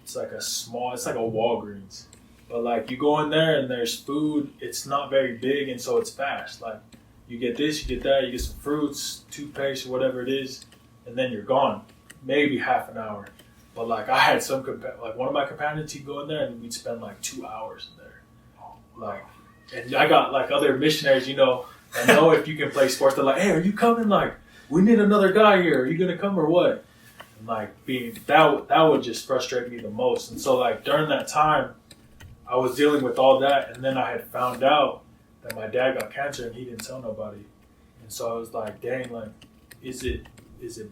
It's like a Walgreens. But like you go in there and there's food, it's not very big and so it's fast. Like you get this, you get that, you get some fruits, toothpaste, whatever it is, and then you're gone. Maybe half an hour. But like I had like one of my companions, he'd go in there and we'd spend like 2 hours in there. Like, and I got like other missionaries, you know, I know if you can play sports, they're like, hey, are you coming? Like, we need another guy here. Are you gonna come or what? And like that would just frustrate me the most. And so like during that time, I was dealing with all that, and then I had found out that my dad got cancer and he didn't tell nobody. And so I was like, dang, like, is it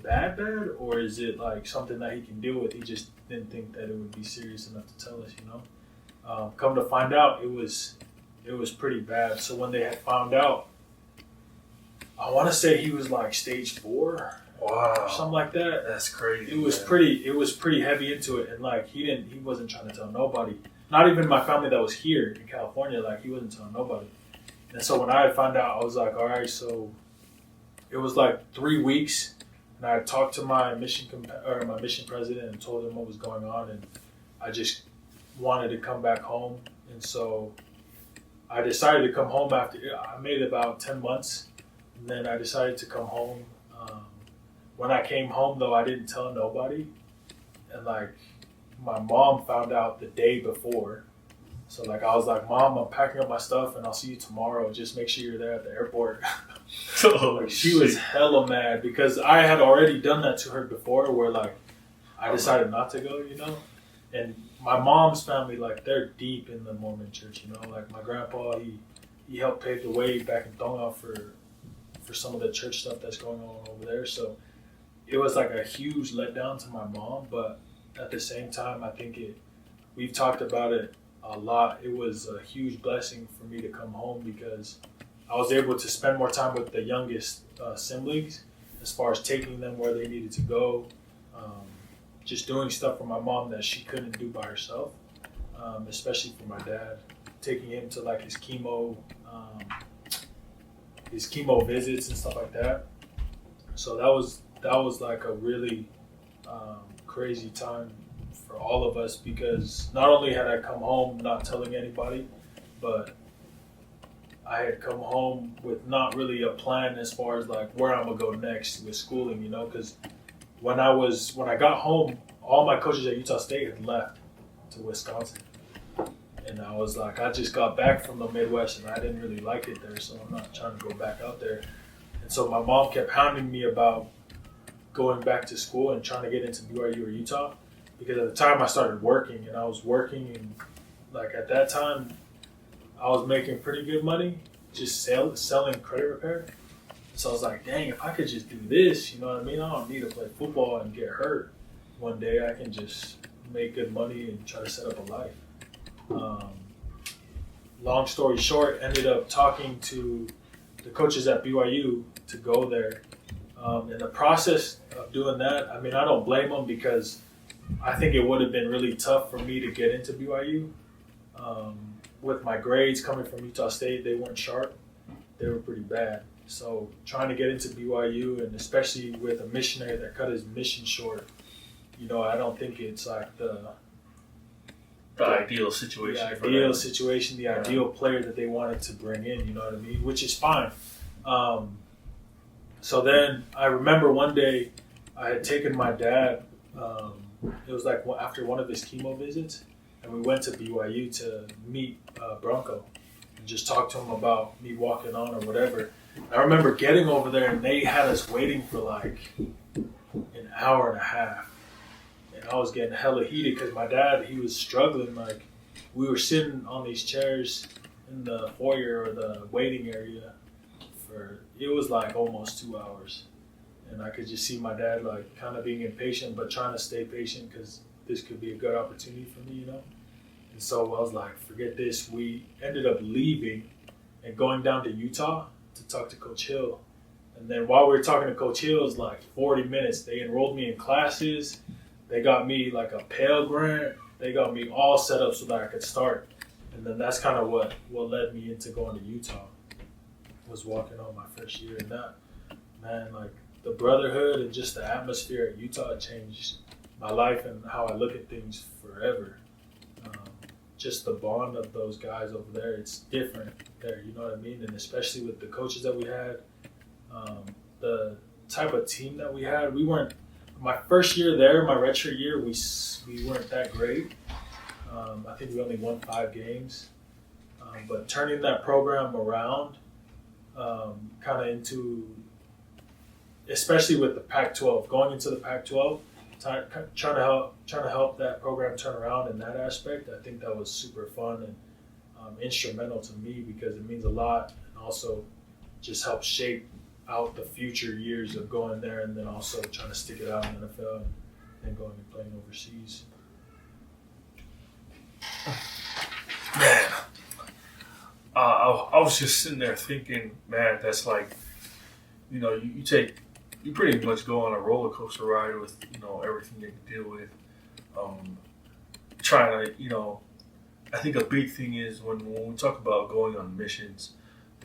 bad, or is it like something that he can deal with? He just didn't think that it would be serious enough to tell us, you know. Come to find out, it was pretty bad. So when they had found out, I want to say he was like stage 4. Wow. Something like that. That's crazy. It was pretty heavy into it, and like he wasn't trying to tell nobody. Not even my family that was here in California. Like he wasn't telling nobody. And so when I had found out, I was like, all right. So it was like 3 weeks, and I talked to my mission president and told him what was going on, and I just wanted to come back home. And so I decided to come home after I made it about 10 months, and then I decided to come home. When I came home, though, I didn't tell nobody, and like my mom found out the day before. So like I was like, Mom, I'm packing up my stuff, and I'll see you tomorrow. Just make sure you're there at the airport. Like, she was hella mad because I had already done that to her before, where like I decided not to go, you know. And my mom's family, like they're deep in the Mormon church, you know. Like my grandpa, he helped pave the way back in Tonga for some of the church stuff that's going on over there. So it was like a huge letdown to my mom, but at the same time, I think we've talked about it a lot. It was a huge blessing for me to come home because I was able to spend more time with the youngest siblings, as far as taking them where they needed to go, just doing stuff for my mom that she couldn't do by herself, especially for my dad, taking him to like his chemo visits and stuff like that. So that was like a really crazy time for all of us, because not only had I come home not telling anybody, but I had come home with not really a plan as far as like where I'm gonna go next with schooling, because when I got home, all my coaches at Utah State had left to Wisconsin. And I was like, I just got back from the Midwest and I didn't really like it there, so I'm not trying to go back out there. And so my mom kept hounding me about going back to school and trying to get into BYU or Utah, because at the time I started working, and I was working, and like at that time I was making pretty good money just selling credit repair. So I was like, dang, if I could just do this, you know what I mean? I don't need to play football and get hurt. One day I can just make good money and try to set up a life. Long story short, ended up talking to the coaches at BYU to go there. In the process of doing that, I mean, I don't blame them, because I think it would have been really tough for me to get into BYU. With my grades coming from Utah State, they weren't sharp. They were pretty bad. So trying to get into BYU, and especially with a missionary that cut his mission short, I don't think it's like the ideal situation. The ideal situation, the ideal player that they wanted to bring in, you know what I mean? Which is fine. So then I remember one day I had taken my dad, it was like after one of his chemo visits, and we went to BYU to meet Bronco and just talk to him about me walking on or whatever. I remember getting over there and they had us waiting for like an hour and a half. And I was getting hella heated because my dad, he was struggling. Like, we were sitting on these chairs in the foyer or the waiting area it was like almost 2 hours. And I could just see my dad like kind of being impatient, but trying to stay patient because this could be a good opportunity for me, And so I was like, forget this. We ended up leaving and going down to Utah to talk to Coach Hill. And then while we were talking to Coach Hill, it was like 40 minutes. They enrolled me in classes. They got me like a Pell Grant. They got me all set up so that I could start. And then that's kind of what led me into going to Utah, was walking on my first year. And that, man, like the brotherhood and just the atmosphere at Utah changed my life and how I look at things forever. Just the bond of those guys over there, it's different there, you know what I mean? And especially with the coaches that we had, the type of team that we had, my first year there, my redshirt year, we weren't that great. I think we only won 5 games. But turning that program around, kind of into, especially with the Pac-12, going into the Pac-12, trying to help that program turn around in that aspect, I think that was super fun and instrumental to me, because it means a lot, and also just helps shape out the future years of going there, and then also trying to stick it out in the NFL and then going and playing overseas. Man, I was just sitting there thinking, man, that's like, you pretty much go on a roller coaster ride with, everything you can deal with. Trying to, I think a big thing is when we talk about going on missions,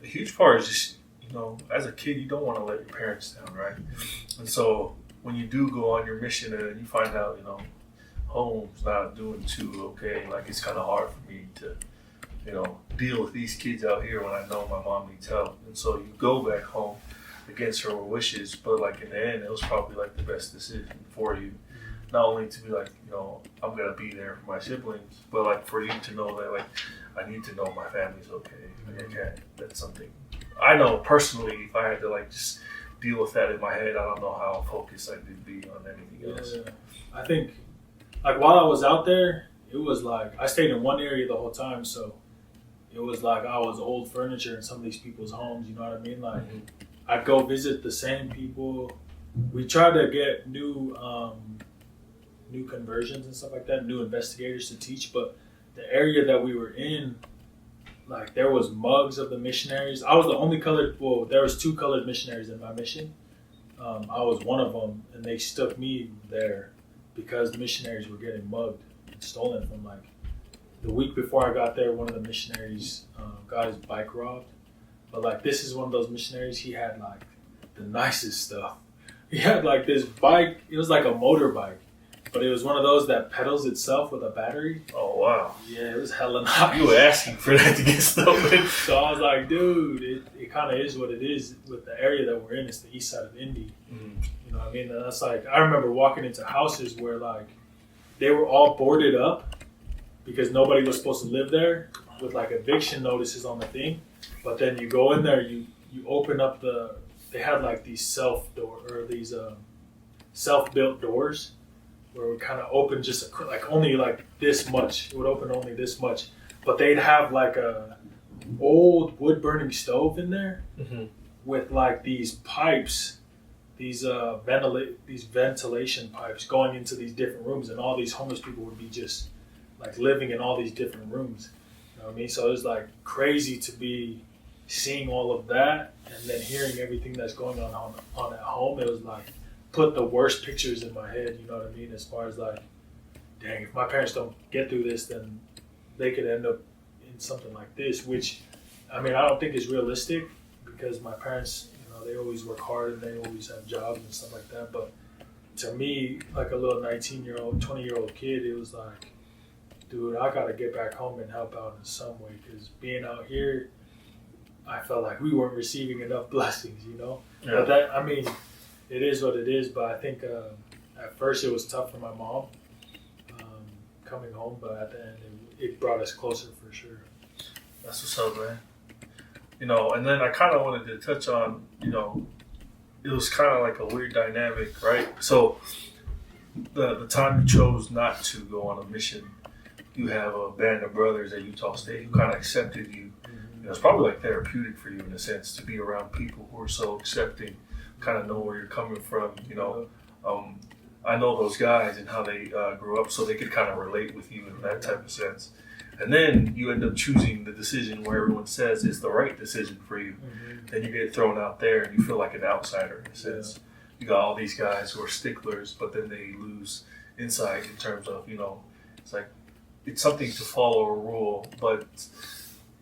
a huge part is just, as a kid, you don't want to let your parents down, right? And so when you do go on your mission and you find out, home's not doing too okay, like it's kind of hard for me to, deal with these kids out here when I know my mom needs help. And so you go back home against her wishes, but like in the end, it was probably like the best decision for you. Not only to be like, I'm gonna be there for my siblings, but like for you to know that like I need to know my family's okay. Like I can't. That's something I know personally. If I had to like just deal with that in my head, I don't know how focused I could be on anything else. Yeah. I think like while I was out there, it was like I stayed in one area the whole time, so it was like I was old furniture in some of these people's homes. You know what I mean? Like I'd go visit the same people. We tried to get new conversions and stuff like that, new investigators to teach, but the area that we were in, like there was mugs of the missionaries. I was the only colored, there was 2 colored missionaries in my mission, I was one of them, and they stuck me there because the missionaries were getting mugged and stolen from. Like the week before I got there, one of the missionaries got his bike robbed. But like this is one of those missionaries. He had like the nicest stuff. He had like this bike. It was like a motorbike, but it was one of those that pedals itself with a battery. Oh wow! Yeah, it was hella nice. You were asking for that to get stuff in. So I was like, dude, it kind of is what it is with the area that we're in. It's the east side of Indy. Mm. You know what I mean? And that's like, I remember walking into houses where like they were all boarded up because nobody was supposed to live there with like eviction notices on the thing. But then you go in there, you open up they had like these self-built doors where it would kind of open just like only like this much. It would open only this much, but they'd have like a old wood burning stove in there with like these pipes, these ventilation pipes going into these different rooms, and all these homeless people would be just like living in all these different rooms. You know what I mean? So it was like crazy to be seeing all of that and then hearing everything that's going on at home. It was like put the worst pictures in my head, you know what I mean? As far as like, dang, if my parents don't get through this, then they could end up in something like this, which, I mean, I don't think is realistic because my parents, you know, they always work hard and they always have jobs and stuff like that. But to me, like a little 19-year-old, 20-year-old kid, it was like, dude, I got to get back home and help out in some way because being out here, I felt like we weren't receiving enough blessings, you know? Yeah. But that, I mean, it is what it is, but I think at first it was tough for my mom coming home, but at the end it brought us closer for sure. That's what's up, man. You know, and then I kind of wanted to touch on, you know, it was kind of like a weird dynamic, right? So the time you chose not to go on a mission, you have a band of brothers at Utah State who kind of accepted you. You know, it's probably like therapeutic for you in a sense to be around people who are so accepting, kind of know where you're coming from. You know, I know those guys and how they grew up, so they could kind of relate with you in that type of sense. And then you end up choosing the decision where everyone says is the right decision for you. Mm-hmm. Then you get thrown out there and you feel like an outsider in a sense. Yeah. You got all these guys who are sticklers, but then they lose insight in terms of, you know, it's like it's something to follow a rule, but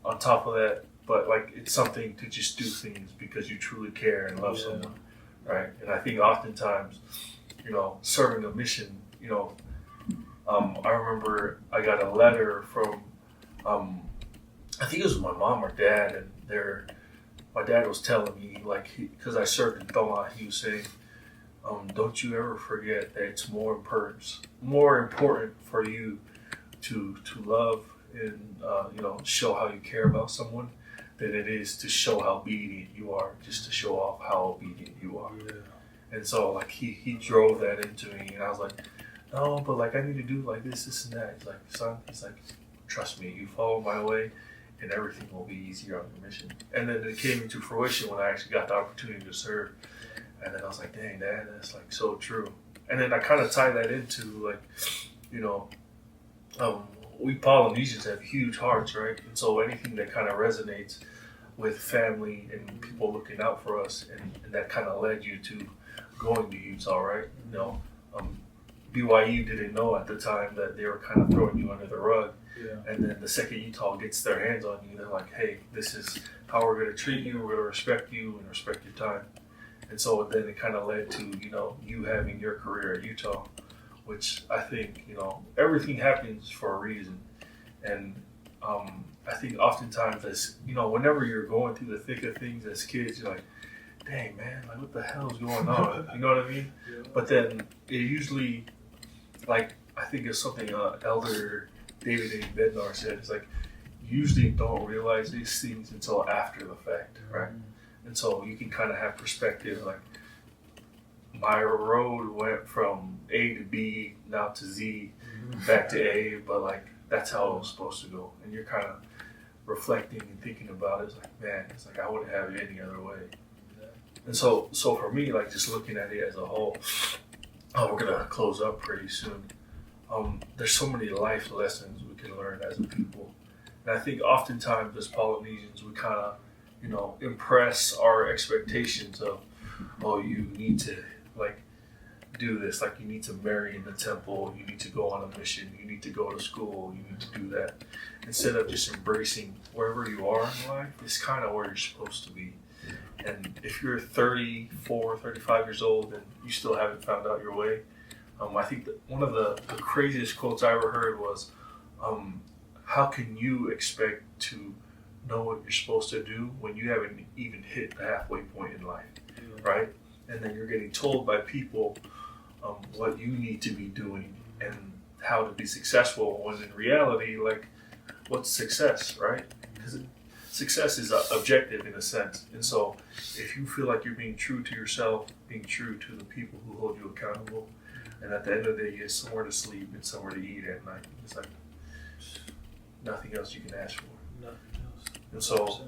on top of that, but like it's something to just do things because you truly care and love someone, right? And I think oftentimes, you know, serving a mission, you know, I remember I got a letter from, I think it was my mom or dad, and my dad was telling me, like, because I served in Belmont, he was saying, don't you ever forget that it's more important for you to love and you know, show how you care about someone than it is to show how obedient you are, just to show off how obedient you are. Yeah. And so like he drove that into me, and I was like, no, but like I need to do like this and that. He's like, son, he's like, trust me, you follow my way and everything will be easier on your mission. And then it came into fruition when I actually got the opportunity to serve. And then I was like, dang, Dad, that's like so true. And then I kind of tie that into like, you know, we Polynesians have huge hearts, right? And so anything that kind of resonates with family and people looking out for us, and that kind of led you to going to Utah, right? You know, BYU didn't know at the time that they were kind of throwing you under the rug. Yeah. And then the second Utah gets their hands on you, they're like, hey, this is how we're going to treat you. We're going to respect you and respect your time. And so then it kind of led to, you know, you having your career at Utah, which I think, you know, everything happens for a reason. And I think oftentimes, as you know, whenever you're going through the thick of things as kids, you're like, dang, man, like what the hell is going on? You know what I mean? Yeah. But then it usually, like, I think it's something Elder David A. Bednar said, it's like, you usually don't realize these things until after the fact, right? Mm-hmm. And so you can kind of have perspective, like, my road went from A to B, now to Z, back to A, but like, that's how it was supposed to go. And you're kind of reflecting and thinking about it. It's like, man, it's like I wouldn't have it any other way. And so for me, like just looking at it as a whole, we're gonna close up pretty soon. There's so many life lessons we can learn as a people. And I think oftentimes as Polynesians, we kind of, you know, impress our expectations of oh, you need to like do this, like you need to marry in the temple, you need to go on a mission, you need to go to school, you need to do that. Instead of just embracing wherever you are in life, it's kind of where you're supposed to be. And if you're 34, 35 years old and you still haven't found out your way, I think that one of the craziest quotes I ever heard was, how can you expect to know what you're supposed to do when you haven't even hit the halfway point in life, right? And then you're getting told by people what you need to be doing and how to be successful, when in reality, like, what's success, right? Because success is objective in a sense. And so if you feel like you're being true to yourself, being true to the people who hold you accountable, and at the end of the day you get somewhere to sleep and somewhere to eat at night, it's like nothing else you can ask for. Nothing else. And so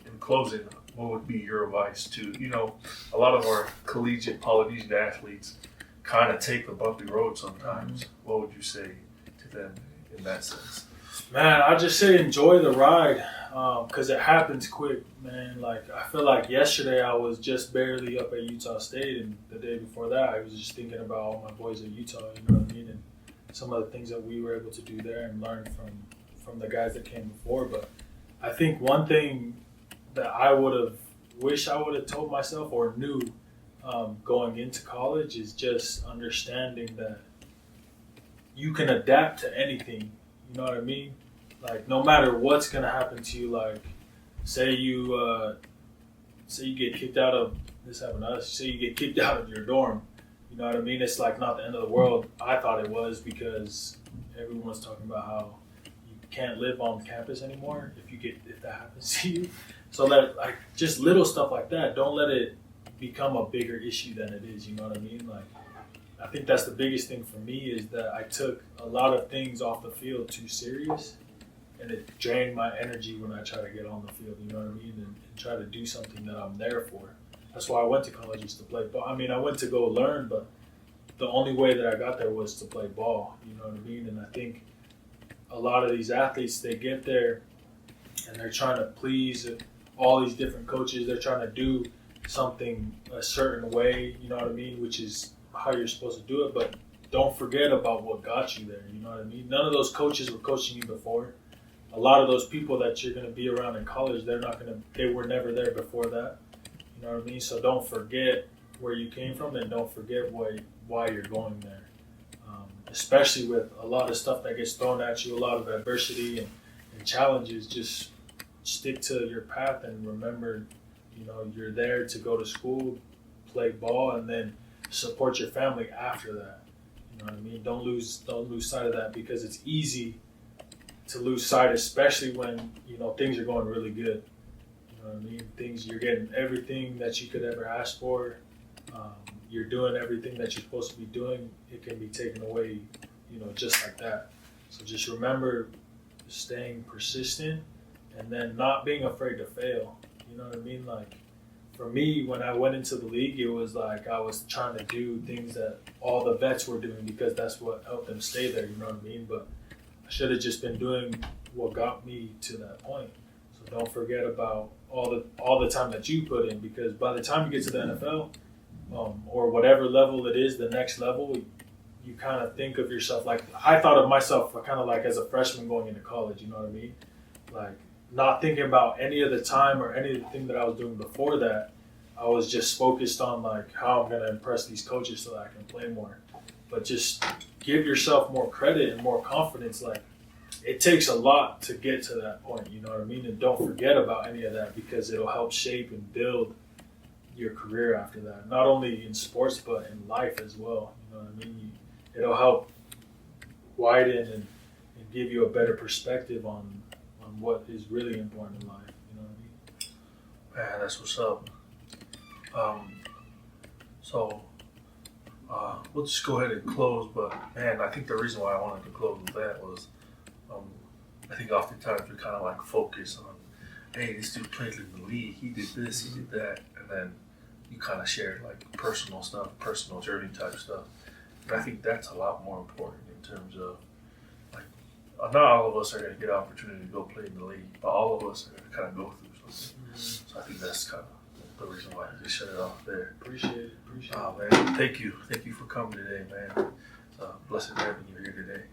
in closing, what would be your advice to, a lot of our collegiate Polynesian athletes kind of take the bumpy road sometimes. What would you say to them in that sense? Man, I just say enjoy the ride, because it happens quick, man. Like, I feel like yesterday I was just barely up at Utah State, and the day before that I was just thinking about all my boys at Utah, you know what I mean, and some of the things that we were able to do there and learn from the guys that came before. But I think one thing that I wish I would have told myself or knew going into college is just understanding that you can adapt to anything. You know what I mean? Like, no matter what's gonna happen to you, like, say you get kicked out of this happened to us. Say you get kicked out of your dorm. You know what I mean? It's like not the end of the world. I thought it was, because everyone's talking about how you can't live on campus anymore if that happens to you. So that, like, just little stuff like that, don't let it become a bigger issue than it is. You know what I mean? Like, I think that's the biggest thing for me, is that I took a lot of things off the field too serious, and it drained my energy when I try to get on the field, you know what I mean, and try to do something that I'm there for. That's why I went to college, is to play ball. I mean, I went to go learn, but the only way that I got there was to play ball, you know what I mean? And I think a lot of these athletes, they get there and they're trying to please all these different coaches. They're trying to do something a certain way, you know what I mean, which is how you're supposed to do it, but don't forget about what got you there, you know what I mean? None of those coaches were coaching you before. A lot of those people that you're going to be around in college, they were never there before that, you know what I mean? So don't forget where you came from, and don't forget why you're going there. Especially with a lot of stuff that gets thrown at you, a lot of adversity and challenges, just stick to your path and remember, you're there to go to school, play ball, and then support your family after that. You know what I mean? Don't lose sight of that, because it's easy to lose sight, especially when things are going really good. You know what I mean? You're getting everything that you could ever ask for. You're doing everything that you're supposed to be doing. It can be taken away, just like that. So just remember staying persistent, and then not being afraid to fail. You know what I mean? Like, for me, when I went into the league, it was like I was trying to do things that all the vets were doing, because that's what helped them stay there, you know what I mean? But I should have just been doing what got me to that point. So don't forget about all the time that you put in, because by the time you get to the NFL, or whatever level it is, the next level, you kind of think of yourself like, I thought of myself kind of like as a freshman going into college, you know what I mean? Like, not thinking about any of the time or any of the thing that I was doing before that. I was just focused on like how I'm going to impress these coaches so that I can play more. But just give yourself more credit and more confidence. Like, it takes a lot to get to that point, you know what I mean? And don't forget about any of that, because it'll help shape and build your career after that. Not only in sports, but in life as well. You know what I mean? It'll help widen and give you a better perspective on what is really important in life. You know what I mean? Man, that's what's up. We'll just go ahead and close, but man, I think the reason why I wanted to close with that was, I think oftentimes we kind of like focus on, hey, this dude played in the league, he did this, he did that, and then you kind of shared like personal stuff, personal journey type stuff. And I think that's a lot more important in terms of, like, not all of us are going to get an opportunity to go play in the league, but all of us are going to kind of go through something. So I think that's kind of the reason why I just shut it off there. Appreciate it. Oh man, thank you for coming today, man. Blessed having you here today,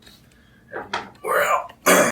having you in